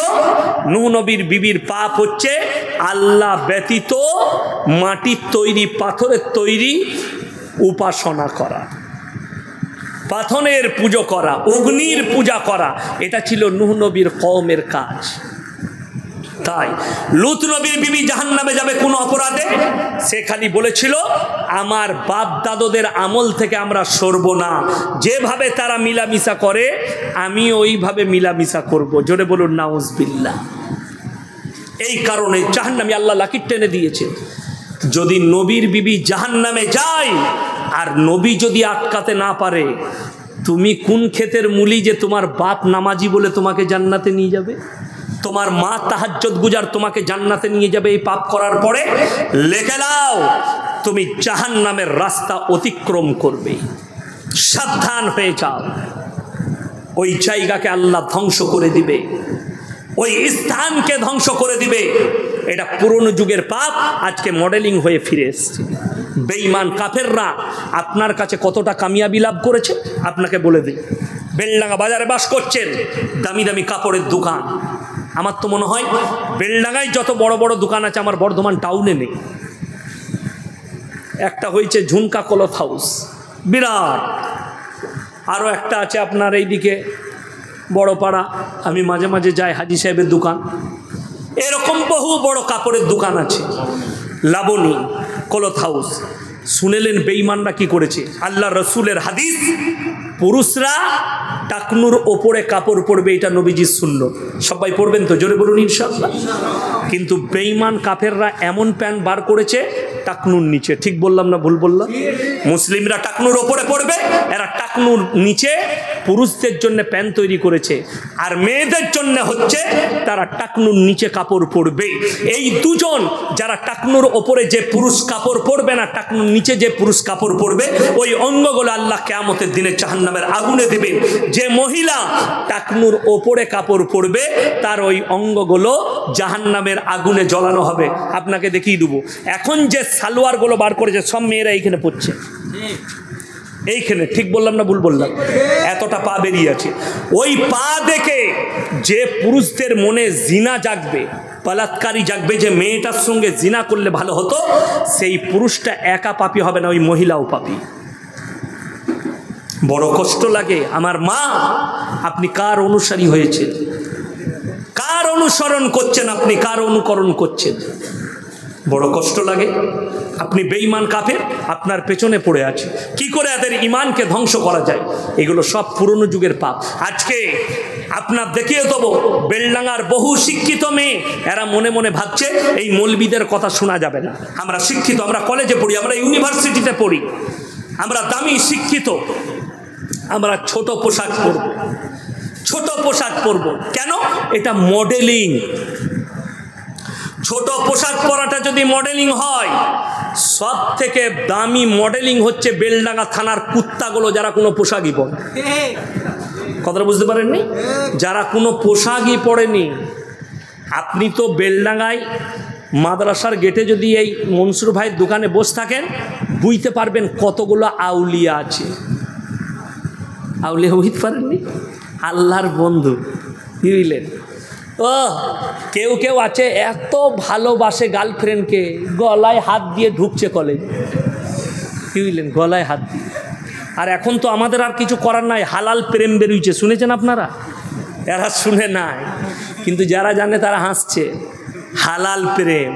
নূহ নবীর বিবির পাপ হচ্ছে আল্লাহ ব্যতীত মাটির তৈরি, পাথরের তৈরি উপাসনা করা, পাথরের পুজো করা, অগ্নির পূজা করা। এটা ছিল নূহ নবীর কওমের কাজ। তাই লূত নবীর বিবি জাহান্নামে যাবে কোন অপরাধে? সে খালি বলেছিল আমার বাপ দাদুদের আমল থেকে আমরা সরব না, যেভাবে তারা মিলামিশা করে আমি ওইভাবে মিলামিশা করব। জোরে বলুন নাউজুবিল্লাহ। এই কারণে জাহান্নামে আল্লাহ লাকির টেনে দিয়েছে। যদি নবীর বিবি জাহান্নামে যায় আর নবী যদি আটকাতে না পারে, তুমি কোন ক্ষেতের মূলি যে তোমার বাপ নামাজি বলে তোমাকে জান্নাতে নিয়ে যাবে? তোমার মা তাহাজ্জুদ গুজার তোমাকে জান্নাতে নিয়ে যাবে এই পাপ করার পরে? লিখে নাও, তুমি জাহান্নামের রাস্তা অতিক্রম করবে। সাবধান হয়ে যাও। ওই জায়গাকে আল্লাহ ধ্বংস করে দিবে, ওই স্থানকে ধ্বংস করে দিবে। এটা পুরনো যুগের পাপ, আজকে মডেলিং হয়ে ফিরে এসছে। বেঈমান কাফেররা আপনার কাছে কতটা কামিয়াবি লাভ করেছে আপনাকে বলে দিই। বেলডাঙ্গা বাজারে বাস করছেন, দামি দামি কাপড়ের দোকান। আমার তো মনে হয় বেলডাঙ্গায় যত বড় বড় দোকান আছে আমার বর্ধমান টাউনে নেই। একটা হয়েছে ঝুমকা ক্লথ হাউস, বিরাট। আরও একটা আছে আপনার এইদিকে বড়পাড়া, আমি মাঝে মাঝে যাই, হাজি সাহেবের দোকান। এরকম বহু বড় কাপড়ের দোকান আছে। Laboni cloth house. শুনেলেন বেঈমানরা কি করেছে? আল্লাহ রসুলের হাদিস, পুরুষরা টাকনুর ওপরে কাপড় পরবে, এটা নবীজির সুন্নত। সবাই পরবেন তো? জোরে বলুন ইনশাআল্লাহ। কিন্তু বেঈমান কাফেররা এমন প্যান্ট বার করেছে টাকনুর নিচে। ঠিক বললাম না ভুল বললাম? মুসলিমরা টাকনুর ওপরে পরবে, এরা টাকনুর নিচে পুরুষদের জন্য প্যান্ট তৈরি করেছে, আর মেয়েদের জন্য হচ্ছে তারা টাকনুর নিচে কাপড় পরবে। এই দুজন যারা টাকনুর ওপরে যে পুরুষ কাপড় পরবে না, টাকনুর নিচে যে পুরুষ কাপড় পরবে, ওই অঙ্গগুলো আল্লাহ কিয়ামতের দিনে জাহান্নামের আগুনে দেবেন। যে মহিলা টাকনুর ওপরে কাপড় পরবে তার ওই অঙ্গগুলো জাহান্নামের আগুনে জ্বলানো হবে। আপনাকে দেখিয়ে দেবো। এখন যে সালোয়ারগুলো বার করেছে সব মেয়েরা এইখানে পড়ছে, এইখানে। ঠিক বললাম না ভুল বললাম? এতটা পা বেরিয়ে আছে। ওই পা দেখে যে পুরুষদের মনে জিনা জাগবে, বলাৎকারী জাগবে, যে মেয়েটার সঙ্গে জিনা করলে ভালো হতো, সেই পুরুষটা একা পাপী হবে না, ওই মহিলাও পাপী। বড় কষ্ট লাগে। আমার মা, আপনি কার অনুসারী হয়েছেন? কার অনুসরণ করছেন আপনি? কার অনুকরণ করছেন? বড় কষ্ট লাগে। আপনি বেঈমান কাফের আপনার পেছনে পড়ে আছে। কি করে এদের ইমানকে ধ্বংস করা যায়? এগুলো সব পুরনো যুগের পাপ। আজকে আপনার দেখিয়ে দেবো, বেলডাঙ্গার বহু শিক্ষিত মেয়ে, এরা মনে মনে ভাবছে এই মৌলবীদের কথা শোনা যাবে না। আমরা শিক্ষিত, আমরা কলেজে পড়ি, আমরা ইউনিভার্সিটিতে পড়ি, আমরা দামি শিক্ষিত, আমরা ছোট পোশাক পরব, ছোট পোশাক পরব। কেন? এটা মডেলিং। ছোট পোশাক পরাটা যদি মডেলিং হয়, সব থেকে দামি মডেলিং হচ্ছে বেলডাঙ্গা থানার কুত্তাগুলো, যারা কোনো পোশাকই পরে। কথাটা বুঝতে পারেননি? যারা কোনো পোশাকই পরেনি। আপনি তো বেলডাঙ্গায় মাদ্রাসার গেটে যদি এই মনসুর ভাইয়ের দোকানে বসে থাকেন, বুঝতে পারবেন কতগুলো আউলিয়া আছে। আউলিয়া বুঝতে পারেননি? আল্লাহর বন্ধু, বুঝলেন? ও কেউ কেউ আছে এত ভালোবাসে গার্লফ্রেন্ডকে, গলায় হাত দিয়ে ঢুকছে কলেজ, বুঝলেন? গলায় হাত দিয়ে। আর এখন তো আমাদের আর কিছু করার নাই, হালাল প্রেম বেরোইছে, শুনেছেন আপনারা? এরা শুনে নাই, কিন্তু যারা জানে তারা হাসছে। হালাল প্রেম।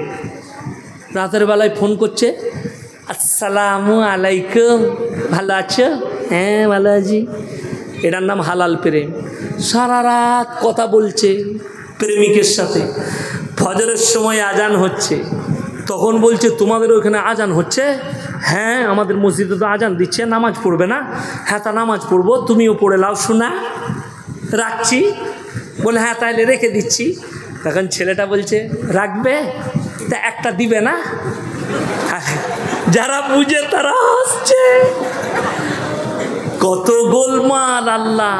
রাতের বেলায় ফোন করছে, আসসালামু আলাইকুম, ভালো আছো? হ্যাঁ ভালো আছি। এটার নাম হালাল প্রেম। সারা রাত কথা বলছে প্রেমিকের সাথে। ফজরের সময় আজান হচ্ছে, তখন বলছে তোমাদের ওখানে আজান হচ্ছে? হ্যাঁ আমাদের মসজিদে তো আজান দিচ্ছে, নামাজ পড়বে না? হ্যাঁ তা নামাজ পড়বো, তুমিও পড়ে লাও শোনা। রাখছি। বলে হ্যাঁ তাহলে রেখে দিচ্ছি। তখন ছেলেটা বলছে রাখবে, তা একটা দিবে না? যারা বুঝে তারা হাসছে। কত গোলমাল আল্লাহ।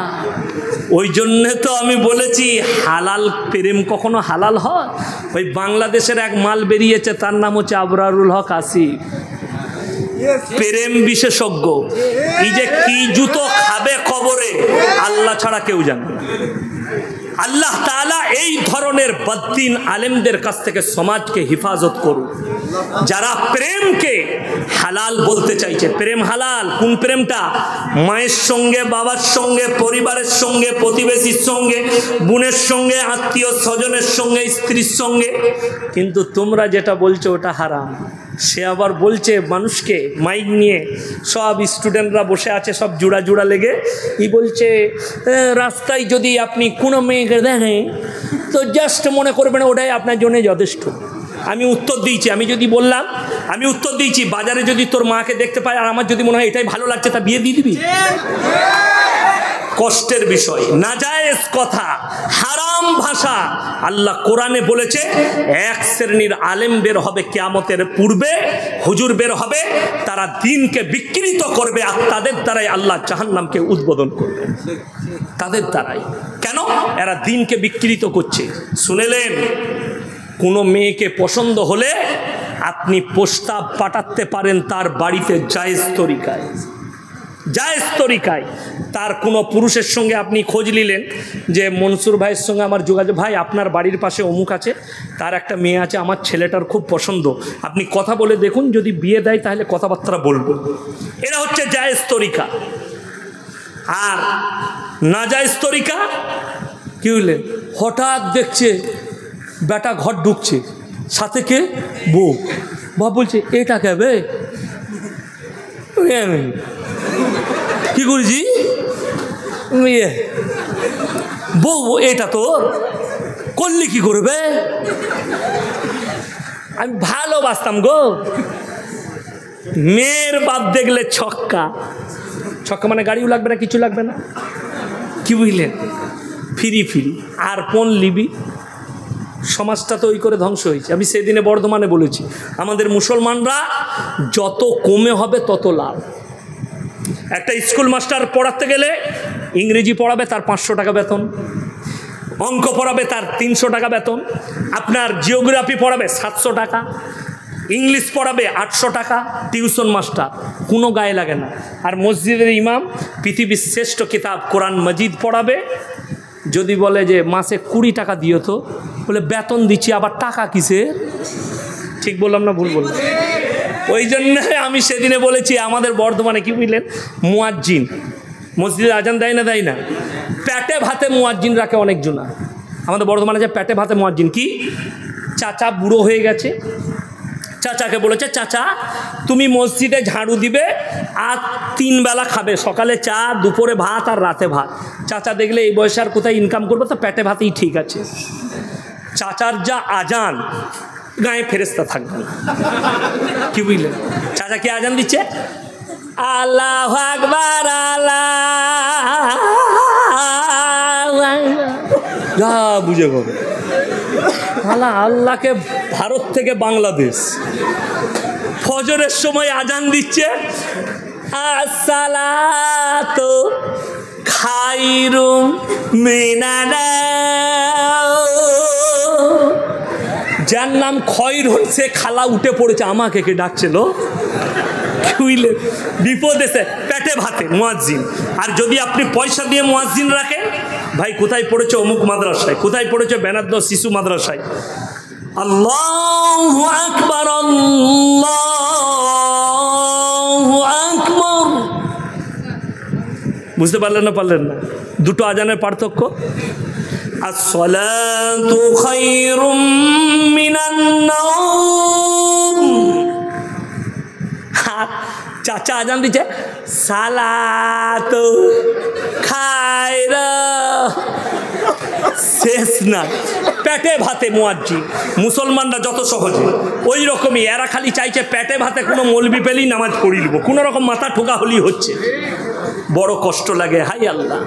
ওই জন্যে তো আমি বলেছি হালাল প্রেম কখনো হালাল হয়? ওই বাংলাদেশের এক মাল বেরিয়েছে, তার নাম হচ্ছে আবরারুল হক আসিফ, প্রেম বিশেষজ্ঞ। এই যে কি জুতো খাবে কবরে আল্লাহ ছাড়া কেউ জানে না। আল্লাহ তাআলা এই ধরনের বদ্দিন আলেমদের কাছ থেকে সমাজকে হেফাজত করুন, যারা প্রেমকে হালাল বলতে চাইছে। প্রেম হালাল কোন প্রেমটা? মায়ের সঙ্গে, বাবার সঙ্গে, পরিবারের সঙ্গে, প্রতিবেশীর সঙ্গে, বোনের সঙ্গে, আত্মীয় স্বজনের সঙ্গে, স্ত্রীর সঙ্গে। কিন্তু তোমরা যেটা বলছো ওটা হারাম। সে আবার বলছে মানুষকে, মাইক নিয়ে সব স্টুডেন্টরা বসে আছে, সব জোড়া জোড়া লেগে, বলছে রাস্তায় যদি আপনি কোনো মেয়েকে দেখেন তো জাস্ট মনে করবেন ওটাই আপনার জন্য যথেষ্ট। আমি উত্তর দিয়েছি, আমি উত্তর দিয়েছি বাজারে যদি তোর মাকে দেখতে পাই আর আমার যদি মনে হয় এটাই ভালো লাগছে, তা বিয়ে দিয়ে দিবি? কষ্টের বিষয়, নাজায়েজ কথা, হারাম ভাষা। আল্লাহ কোরআনে বলেছে এক শ্রেণীর আলেম বের হবে কিয়ামতের পূর্বে, হুজুর বের হবে, তারা দ্বীনকে বিকৃত করবে আর তাদের দ্বারাই আল্লাহ জাহান্নামকে উদ্বোধন করবে। তাদের দ্বারাই। কেন? এরা দ্বীনকে বিকৃত করছে। শুনেলেন, কোনো মেয়েকে পছন্দ হলে আপনি প্রস্তাব পাঠাতে পারেন তার বাড়িতে জায়েজ তরিকায়, জায়েজ তরিকায়। তার কোনো পুরুষের সঙ্গে আপনি খোঁজ নিলেন যে মনসুর ভাইয়ের সঙ্গে আমার যোগাযোগ, ভাই আপনার বাড়ির পাশে অমুক আছে, তার একটা মেয়ে আছে, আমার ছেলেটার খুব পছন্দ, আপনি কথা বলে দেখুন, যদি বিয়ে দেয় তাহলে কথাবার্তা বলবো। এরা হচ্ছে জায়েজ তরিকা। আর নাজায়েজ তরিকা কি হইলেন, হঠাৎ দেখছে বেটা ঘর ঢুকছে, সাথে কে? বউ। বাপ বলছে এটা কেবে? কি করেছি? বউ এটা তোর? করলি কি করবে? আমি ভালোবাসতাম গো। মেয়ের বাপ দেখলে ছক্কা। ছক্কা মানে গাড়িও লাগবে না, কিছু লাগবে না, কি বুঝলেন? ফিরি ফিরি আর কোন লিবি? সমাজটা তো ওই করে ধ্বংস হয়েছে। আমি সেদিনে বর্ধমানে বলেছি, আমাদের মুসলমানরা যত কমে হবে তত লাভ। একটা স্কুল মাস্টার পড়াতে গেলে ইংরেজি পড়াবে, তার 500 টাকা বেতন, অঙ্ক পড়াবে তার 300 টাকা বেতন, আপনার জিওগ্রাফি পড়াবে 700 টাকা, ইংলিশ পড়াবে 800 টাকা, টিউশন মাস্টার, কোনো গায়ে লাগে না। আর মসজিদের ইমাম পৃথিবীর শ্রেষ্ঠ কিতাব কোরআন মজিদ পড়াবে, যদি বলে যে মাসে 20 টাকা দিও, তো বলে বেতন দিচ্ছি, আবার টাকা কিসে? ঠিক বললাম না ভুল বললাম? ওই জন্য আমি সেদিনে বলেছি আমাদের বর্ধমানে কি বুঝলেন, মুয়াজ্জিন মসজিদে আজান দেয় না, দেয় না, পেটে ভাতে মুয়াজ্জিন রাখে অনেকজনা। আমাদের বর্ধমানে যে পেটে ভাতে মুয়াজ্জিন, কি চাচা বুড়ো হয়ে গেছে, চাচাকে বলেছে চাচা তুমি মসজিদে ঝাড়ু দিবে আর 3 বেলা খাবে, সকালে চা, দুপুরে ভাত আর রাতে ভাত। চাচা দেখলে এই বয়সে আর কোথায় ইনকাম করবে, তো পেটে ভাতেই ঠিক আছে। চাচার যা আজান, গায়ে ফেরেস্তা থাকবে না। কি বুঝলেন? চাচা কি আজান দিচ্ছে? আল্লাহু আকবার, যা বুঝে পাবে। আল্লাহ আল্লাহকে ভারত থেকে বাংলাদেশ ফজরের সময় আজান দিচ্ছে, আসসালাতু খায়রুম মিনান নাওম। যার নাম খয়র হচ্ছে খালা উঠে পড়েছে, আমাকে কে ডাকছিল? বুঝলেন? বিপদ এসে পেটে ভাতে মুয়াজ্জিন। আর যদি আপনি পয়সা দিয়ে মুয়াজ্জিন রাখেন, ভাই কোথায় পড়েছে? অমুক মাদ্রাসায়। কোথায় পড়েছে? বেনাদ্দ শিশু মাদ্রাসায়। আল্লাহু আকবার, আল্লাহু আকবার। বুঝতে পারলেন না? পারলেন না? দুটো আজানের পার্থক্য। আসসালাতু খায়রুম মিনান নাওম। চাচা আজান দিচ্ছে, সালাতু খায়রা, শেষ না, পেটে ভাতে মুয়াজ্জিন। মুসলমানরা যত সহজে, ওই রকমই এরা খালি চাইছে পেটে ভাতে কোনো মৌলবি পেলেই নামাজ পড়িয়ে দেবো, কোনো রকম মাথা ঠোকা হলেই হচ্ছে। বড় কষ্ট লাগে। হাই আল্লাহ,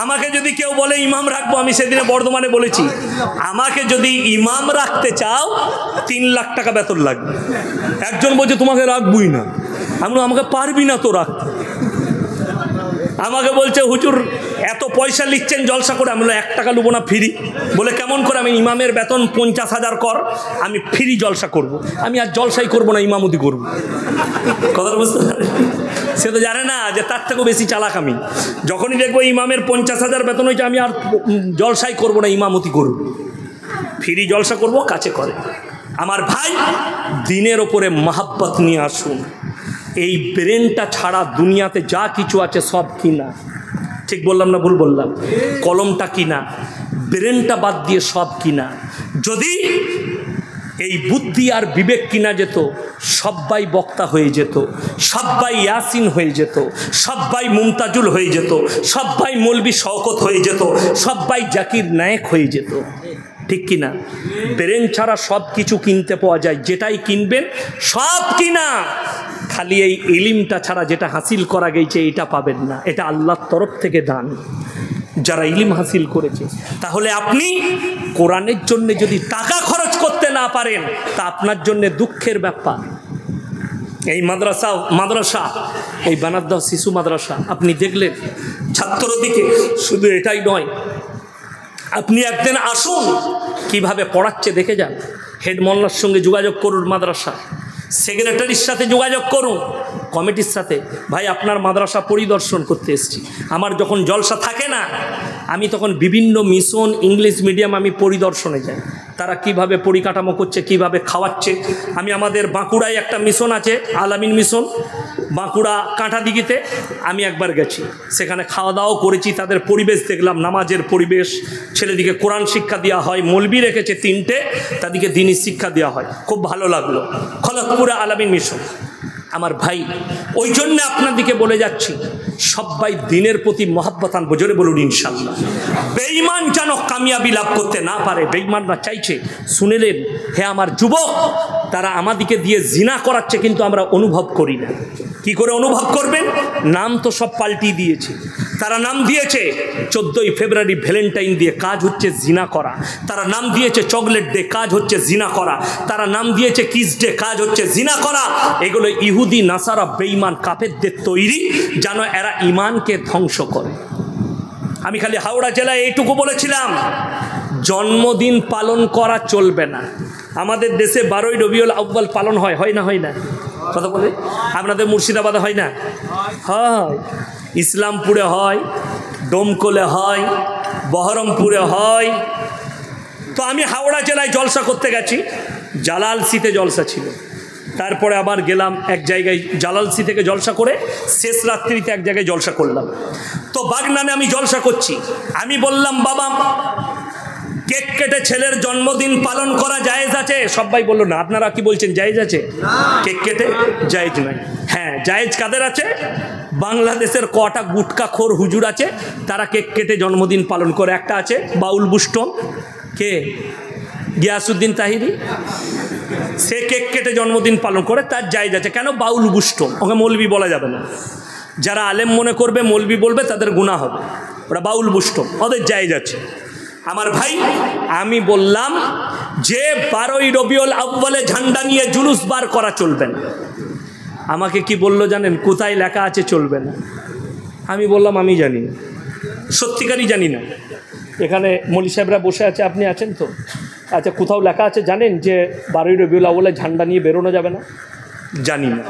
আমাকে যদি কেউ বলে ইমাম রাখবো, আমি সেদিনে বর্ধমানে বলেছি, আমাকে যদি ইমাম রাখতে চাও 3 লাখ টাকা বেতন লাগবে। একজন বলছে তোমাকে রাখবই না, আমি আমাকে পারবি না তো রাখতে। আমাকে বলছে হুজুর এত পয়সা লিখছেন জলসা করে, আমি 1 টাকা নেবো না, ফ্রি। বলে কেমন করে? আমি ইমামের বেতন 50,000 কর, আমি ফ্রি জলসা করব। আমি আর জলসাই করব না, ইমামতি করব। কথা বুঝতে পারে? সে তো জানে না যে তার থেকেও বেশি চালাক আমি। যখনই দেখবো ইমামের 50,000 বেতন হয়েছে, আমি আর জলসাই করব না, ইমামতি করব। ফ্রি জলসা করব, কাছে করে। আমার ভাই, দিনের ওপরে মহাব্বত নিয়ে আসুন। এই ব্রেনটা ছাড়া দুনিয়াতে যা কিছু আছে সব কিনা। ঠিক বললাম না ভুল বললাম? কলমটা কিনা, ব্রেনটা বাদ দিয়ে সব কিনা। যদি এই বুদ্ধি আর বিবেক কিনা যেত, সবাই বক্তা হয়ে যেত, সবাই ইয়াসিন হয়ে যেত, সবাই মুমতাজুল হয়ে যেত, সবাই মৌলবি শওকত হয়ে যেত, সবাই জাকির নায়েক হয়ে যেত। ঠিক কিনা? ব্রেন ছাড়া সব কিছু কিনতে পাওয়া যায়, যেটাই কিনবেন সব কিনা। খালি এই ইলিমটা ছাড়া যেটা হাসিল করা গেছে এটা পাবেন না, এটা আল্লাহর তরফ থেকে দান যারা ইলিম হাসিল করেছে। তাহলে আপনি কোরআনের জন্য যদি টাকা খরচ করতে না পারেন, তা আপনার জন্য দুঃখের ব্যাপার। এই মাদ্রাসা এই বানাদ্দাহ শিশু মাদ্রাসা আপনি দেখলেন ছাত্রদিকে, শুধু এটাই নয়, আপনি একদিন আসুন কিভাবে পড়াচ্ছে দেখে যান। হেড মোল্লার সঙ্গে যোগাযোগ করুন, মাদ্রাসা সেক্রেটারির সাথে যোগাযোগ করুন, কমিটির সাথে। ভাই আপনার মাদ্রাসা পরিদর্শন করতে এসেছি। আমার যখন জলসা থাকে না, আমি তখন বিভিন্ন মিশন ইংলিশ মিডিয়াম আমি পরিদর্শনে যাই, তারা কিভাবে পরিকাঠামো করছে, কিভাবে খাওয়াচ্ছে। আমি আমাদের বাঁকুড়ায় একটা মিশন আছে, আলামিন মিশন, বাঁকুড়া কাঁটাদিঘিতে, আমি একবার গেছি, সেখানে খাওয়া দাওয়াও করেছি। তাদের পরিবেশ দেখলাম, নামাজের পরিবেশ, ছেলেদিকে কোরআন শিক্ষা দেওয়া হয়, মৌলবি রেখেছে 3টে, তাদেরকে দিনী শিক্ষা দেওয়া হয়, খুব ভালো লাগলো। খলকপুরা আলামিন মিশন। আমার ভাই, ওই জন্য আপনাদেরকে বলে যাচ্ছি, সবাই দিনের প্রতি মহব্বত আনবো, জোরে বলুন ইনশাআল্লাহ। বেঈমান যেন কামিয়াবি লাভ করতে না পারে। বেঈমানরা চাইছে, শুনেলেন হে আমার যুবক, তারা আমাদিকে দিয়ে জিনা করাচ্ছে, কিন্তু আমরা অনুভব করি না। কি করে অনুভব করবেন? নাম তো সব পাল্টিয়ে দিয়েছে। তারা নাম দিয়েছে 14ই ফেব্রুয়ারি ভ্যালেন্টাইন দিয়ে, কাজ হচ্ছে জিনা করা। তারা নাম দিয়েছে চকলেট ডে, কাজ হচ্ছে জিনা করা। তারা নাম দিয়েছে কিস ডে, কাজ হচ্ছে জিনা করা। এগুলো ইহুদি নাসারা বেঈমান কাফেরদের তৈরি, যেন এরা ইমানকে ধ্বংস করে। আমি খালি হাওড়া জেলায় এইটুকু বলেছিলাম, জন্মদিন পালন করা চলবে না। আমাদের দেশে 12ই রবিউল আউয়াল পালন হয়, হয় না? হয় না? কথা বলে, আপনাদের মুর্শিদাবাদে হয় না? হয়। ইসলামপুরে হয়, ডোমকলে হয়, বহরমপুরে হয়। তো আমি হাওড়া জেলায় জলসা করতে গেছি, জালালসিতে জলসা ছিল। তারপরে আবার গেলাম এক জায়গায়, জালালসি থেকে জলসা করে শেষ রাত্রিতে এক জায়গায় জলসা করলাম। তো বাগনানে আমি জলসা করছি। আমি বললাম, বাবা কেক কেটে ছেলের জন্মদিন পালন করা জায়েজ আছে? সবাই বললো না। আপনারা কি বলছেন, জায়েজ আছে? কেক কেটে জায়েজ নাই। হ্যাঁ, জায়েজ কাদের আছে? বাংলাদেশের কটা গুটকাখোর হুজুর আছে, তারা কেক কেটে জন্মদিন পালন করে। একটা আছে বাউল বুস্টম, কে? গিয়াসউদ্দিন তাহিরি, সে কেক কেটে জন্মদিন পালন করে, তার জায়েজ আছে। কেন? বাউল বুস্টম, ওকে মৌলবি বলা যাবে না। যারা আলেম মনে করবে মৌলবি বলবে, তাদের গুনাহ হবে। ওরা বাউল বুস্টম, ওদের জায়েজ আছে। আমার ভাই, আমি বললাম যে 12ই রবিউল আউয়ালে ঝান্ডা নিয়ে জুলুস বার করা চলবে না। আমাকে কি বললো জানেন? কোথায় লেখা আছে চলবে না? আমি বললাম আমি জানি না, সত্যিকারই জানি না। এখানে মৌলী সাহেবরা বসে আছে, আপনি আছেন তো? আচ্ছা, কোথাও লেখা আছে জানেন যে 12ই রবিউল আউয়ালে ঝান্ডা নিয়ে বেরোনো যাবে না? জানি না।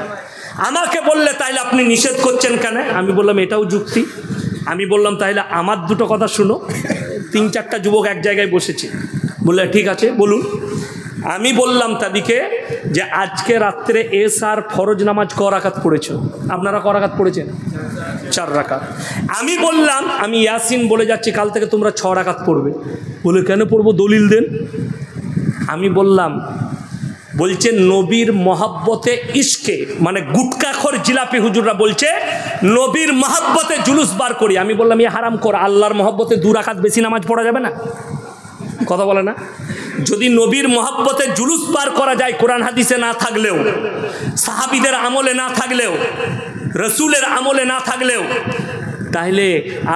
আমাকে বললে তাইলে আপনি নিষেধ করছেন কেন? আমি বললাম এটাও যুক্তি। আমি বললাম তাহলে আমার দুটো কথা শুনো। 3-4টা যুবক এক জায়গায় বসেছে, বললে ঠিক আছে বলুন। আমি বললাম তাদেরকে যে আজকে রাত্রে এশার ফরজ নামাজ ক রাকাত পড়েছ? আপনারা ক রাকাত পড়েছেন? 4 রাকাত। আমি বললাম আমি ইয়াসিন বলে যাচ্ছি, কাল থেকে তোমরা 6 রাকাত পড়বে। বলে কেন পড়বো? দলিল দেন। আমি বললাম, বলছে নবীর মহাব্বতে ইশকে, মানে গুটকাখোর জিলাপি হুজুররা বলছে নবীর মহাব্বতে জুলুস বার করি। আমি বললাম এ হারাম কর, আল্লাহর মহাব্বতে 2 রাকাত বেশি নামাজ পড়া যাবে না? কথা বলে না? যদি নবীর মহাব্বতে জুলুস বার করা যায়, কোরআন হাদিসে না থাকলেও, সাহাবীদের আমলে না থাকলেও, রসুলের আমলে না থাকলেও, তাহলে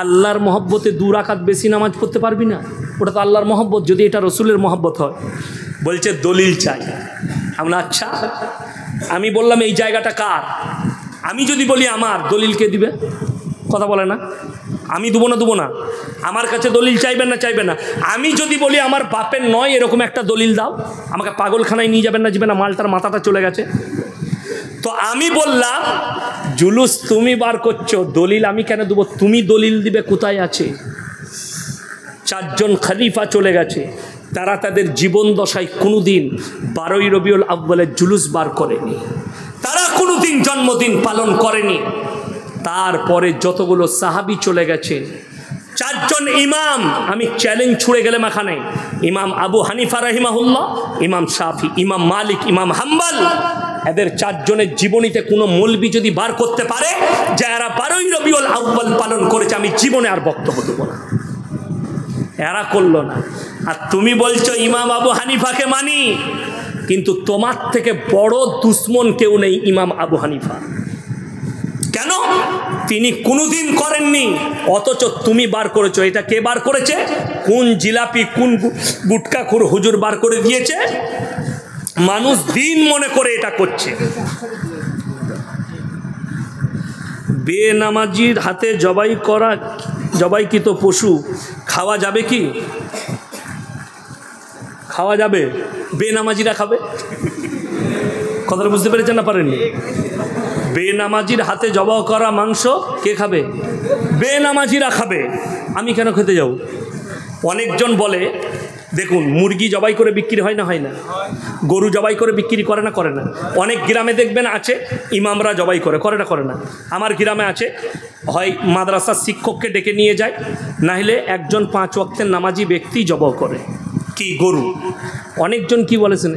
আল্লাহর মহব্বতে 2 রাকাত বেশি নামাজ পড়তে পারবি না? ওটা তো আল্লাহর মহব্বত, যদি এটা রসুলের মহব্বত হয়। বলছে দলিল চাই। আমরা আচ্ছা, আমি বললাম এই জায়গাটা কার? আমি যদি বলি আমার, দলিল কে দিবে? কথা বলে না? আমি দেবো না? আমার কাছে দলিল চাইবেন না? আমি যদি বলি আমার বাপের নয়, এরকম একটা দলিল দাও, আমাকে পাগলখানায় নিয়ে যাবেন না? মালটার মাথাটা চলে গেছে। তো আমি বললাম জুলুস তুমি বার করছো, দলিল আমি কেন দেবো? তুমি দলিল দিবে কোথায় আছে? 4 জন খলিফা চলে গেছে, তারা তাদের জীবন দশায় কোনোদিন 12ই রবিউল আউয়ালের জুলুস বার করেনি, তারা কোনোদিন জন্মদিন পালন করেনি। তারপরে যতগুলো সাহাবি চলে গেছে, 4 জন ইমাম, আমি চ্যালেঞ্জ ছুড়ে গেলাম এখানে, ইমাম আবু হানিফা রাহিমাহুল্লাহ, ইমাম শাফি, ইমাম মালিক, ইমাম হাম্বল, এদের 4 জনের জীবনীতে কোনো মৌলবি যদি বার করতে পারে যে এরা 12ই রবিউল আউয়াল পালন করেছে, আমি জীবনে আর বক্তব্য দেবো না। এরা করলো না। আর তুমি বলছো ইমাম আবু হানিফাকে মানি, কিন্তু তোমার থেকে বড় দুশ্মন কেউ নেই ইমাম আবু হানিফা। কেন? তিনি কোনোদিন করেননি, অথচ তুমি বার করেছো। এটা কে বার করেছে? কোন জিলাপি, কোন গুটকাখোর হুজুর বার করে দিয়েছে? মানুষ দিন মনে করে এটা করছে। বেনামাজির হাতে জবাইকৃত পশু খাওয়া যাবে কি? খাওয়া যাবে? বেনামাজিরা খাবে? কথাটা বুঝতে পেরেছেন না পারেননি? বেনামাজির হাতে জবাই করা মাংস কে খাবে? বেনামাজিরা খাবে। আমি কেন খেতে যাব? অনেকজন বলে, দেখুন মুরগি জবাই করে বিক্রি হয় না? গরু জবাই করে বিক্রি করে না? অনেক গ্রামে দেখবেন আছে ইমামরা জবাই করে না? আমার গ্রামে আছে, হয় মাদ্রাসার শিক্ষককে ডেকে নিয়ে যায়, নাহলে একজন 5 ওয়াক্তের নামাজি ব্যক্তি জবাই করে কি গরু। অনেকজন কি বলেছেন,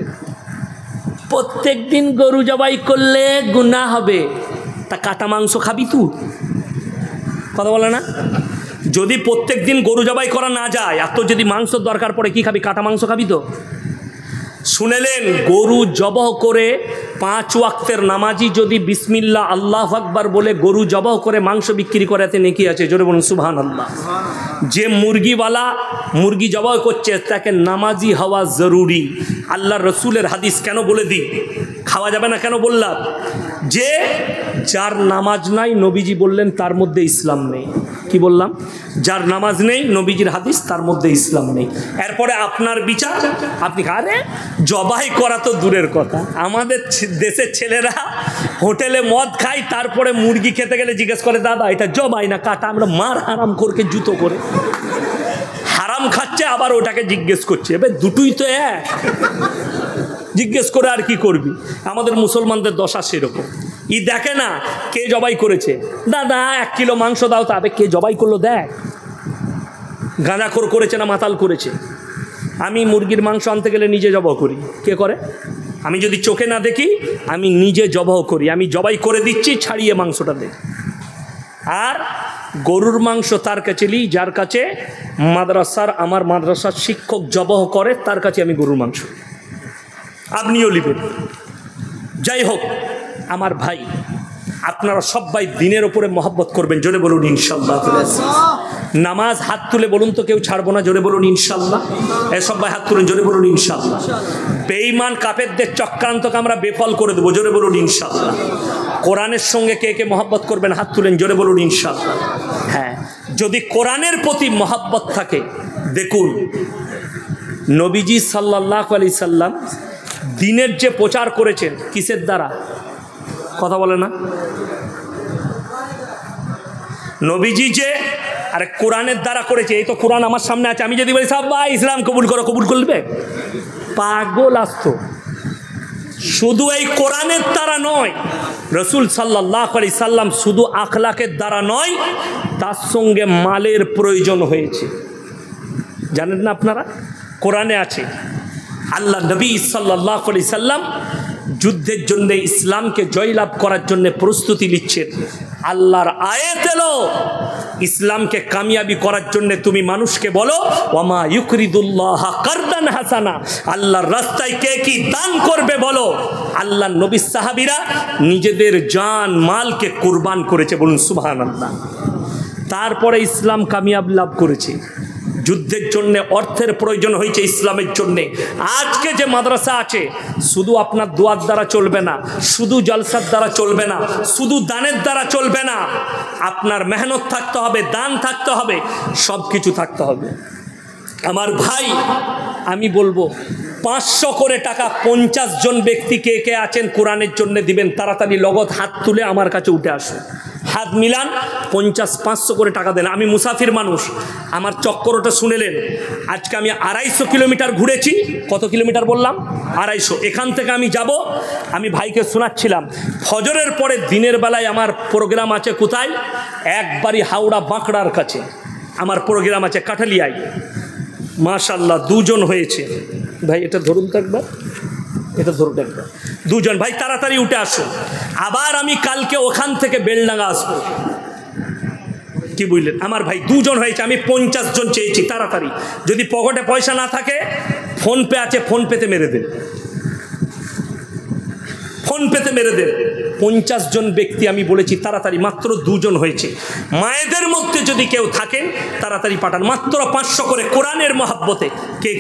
প্রত্যেক দিন গরু জবাই করলে গুনাহ হবে, তা কাটা মাংস খাবি তুই? কথা বলে না? যদি প্রত্যেক দিন গরু জবাই করা না যায়, আর তোর যদি মাংস দরকার পড়ে, কি খাবি? কাটা মাংস খাবি তো? শুনেলেন, গরু জবাহ করে 5 ওয়াক্তের নামাজি যদি বিসমিল্লাহ আল্লাহু আকবার বলে গরু জবাহ করে মাংস বিক্রি করে, এতে নেকি আছে। জোরে বলুন সুবহানাল্লাহ। যে মুরগিওয়ালা মুরগি জবাহ করছে, তাকে নামাজি হওয়া জরুরি। আল্লাহর রসুলের হাদিস কেন বলে দিই, খাওয়া যাবে না কেন বললাম? যে যার নামাজ নাই, নবীজি বললেন তার মধ্যে ইসলাম নেই। কি বললাম? যার নামাজ নেই, নবীজির হাদিস, তার মধ্যে ইসলাম নেই। এরপরে আপনার বিচার, আপনি আরে জবাই করা তো দূরের কথা, আমাদের দেশের ছেলেরা হোটেলে মদ খায়, তারপরে মুরগি খেতে গেলে জিজ্ঞেস করে দাদা এটা জবাই না কাটা? আমরা মার হারাম করকে জুতো করে হারাম খাচ্ছে, আবার ওটাকে জিজ্ঞেস করছে। এবার দুটোই তো এক, জিজ্ঞেস করে আর কি করবি? আমাদের মুসলমানদের দশা সেরকম। দেখে না কে জবাই করেছে, দাদা 1 কিলো মাংস দাও, তবে কে জবাই করলো দেখ। গাঁজাখোর করেছে না মাতাল করেছে? আমি মুরগির মাংস আনতে গেলে নিজে জবাই করি। কে করে? আমি যদি চোখে না দেখি, আমি নিজে জবাই করি। আমি জবাই করে দিচ্ছি, ছাড়িয়ে মাংসটা দে। আর গরুর মাংস তার কাছে নিই যার কাছে আমার মাদ্রাসার শিক্ষক জবাই করে, তার কাছে আমি গরুর মাংস। আপনিও নেবেন। যাই হোক আমার ভাই, আপনারা সবাই দিনের ওপরে মহব্বত করবেন। জোরে বলুন ইনশাআল্লাহ। নামাজ হাত তুলে বলুন তো, কেউ ছাড়বো না। জোরে বলুন ইনশাআল্লাহ। সবাই হাত তুলেন, জোরে বলুন ইনশাআল্লাহ। বেঈমান কাফেরদের চক্রান্তকে আমরা বেফল করে দেবো। জোরে বলুন ইনশাআল্লাহ। কোরআনের সঙ্গে কে কে মহব্বত করবেন হাত তুলেন, জোরে বলুন ইনশাআল্লাহ। হ্যাঁ, যদি কোরআনের প্রতি মহব্বত থাকে, দেখুন নবীজি সাল্লাল্লাহু আলাইহি সাল্লাম দিনের যে প্রচার করেছেন, কিসের দ্বারা? কথা বলে না? নবীজি যে আরে কোরআনের দ্বারা করেছে। এই তো কোরআন আমার সামনে আছে, আমি যদি বলি সাহাবা ইসলাম কবুল করো, কবুল করবে? পাগল আসতো। শুধু এই কোরআনের দ্বারা নয়, রসুল সাল্লাল্লাহু আলাইহি সাল্লাম শুধু আখলাকের দ্বারা নয়, তার সঙ্গে মালের প্রয়োজন হয়েছে। জানেন না আপনারা? কোরআনে আছে আল্লাহ নবী সাল্লাল্লাহু আলাইহি সাল্লাম যুদ্ধের জন্য, ইসলামকে জয়লাভ করার জন্য প্রস্তুতি নিচ্ছেন। আল্লাহর আয়াত এলো, ইসলামকে কামিয়াবি করার জন্য তুমি মানুষকে বলো ওয়ামা ইউকরিদুল্লাহ কারদান হাসানা, আল্লাহর রাস্তায় কে কি দান করবে বলো। আল্লাহর নবী সাহাবীরা নিজেদের জান মালকে কুরবান করেছে। বলুন সুবহানাল্লাহ। তারপরে ইসলাম কামিয়াব লাভ করেছে। যুদ্ধের জন্য অর্থের প্রয়োজন হয়েছে ইসলামের জন্যে। আজকে যে মাদ্রাসা আছে শুধু আপনার দোয়ার দ্বারা চলবে না, শুধু জলসার দ্বারা চলবে না, শুধু দানের দ্বারা চলবে না, আপনার মেহনত থাকতে হবে, দান থাকতে হবে, সব কিছু থাকতে হবে। আমার ভাই আমি বলবো 500 করে টাকা 50 জন ব্যক্তি কে কে আছেন কোরআনের জন্য দিবেন, তাড়াতাড়ি লগত হাত তুলে আমার কাছে উঠে আসুন, হাত মিলান, 500 করে টাকা দেন। আমি মুসাফির মানুষ, আমার চক্করটা শুনেলেন। আজকে আমি 250 কিলোমিটার ঘুরেছি। কত কিলোমিটার বললাম? 250। এখান থেকে আমি যাব, আমি ভাইকে শোনাচ্ছিলাম ফজরের পরে দিনের বেলায় আমার প্রোগ্রাম আছে কোথায়, একবারই হাওড়া বাঁকড়ার কাছে আমার প্রোগ্রাম আছে, কাঠালিয়ায়। মাশাআল্লাহ 2 জন হয়েছে। ভাই এটা ধরুন তো একবার, এটা ধরুন একবার, 2 জন ভাই তাড়াতাড়ি উঠে আসুন। আবার আমি কালকে ওখান থেকে বেলডাঙ্গা আসবো, কি বুঝলেন আমার ভাই? 2 জন হয়েছে, আমি 50 জন চেয়েছি। তাড়াতাড়ি, যদি পকেটে পয়সা না থাকে ফোনপে আছে, ফোনপেতে মেরে দেন, ফোনপেতে মেরে দেন। 50 জন ব্যক্তি আমি বলেছি, তাড়াতাড়ি, মাত্র 2 জন হয়েছে। মায়েদের মধ্যে যদি কেউ থাকেন তাড়াতাড়ি পাঠান, মাত্র 500 করে কোরআনের মহাব্বতে কে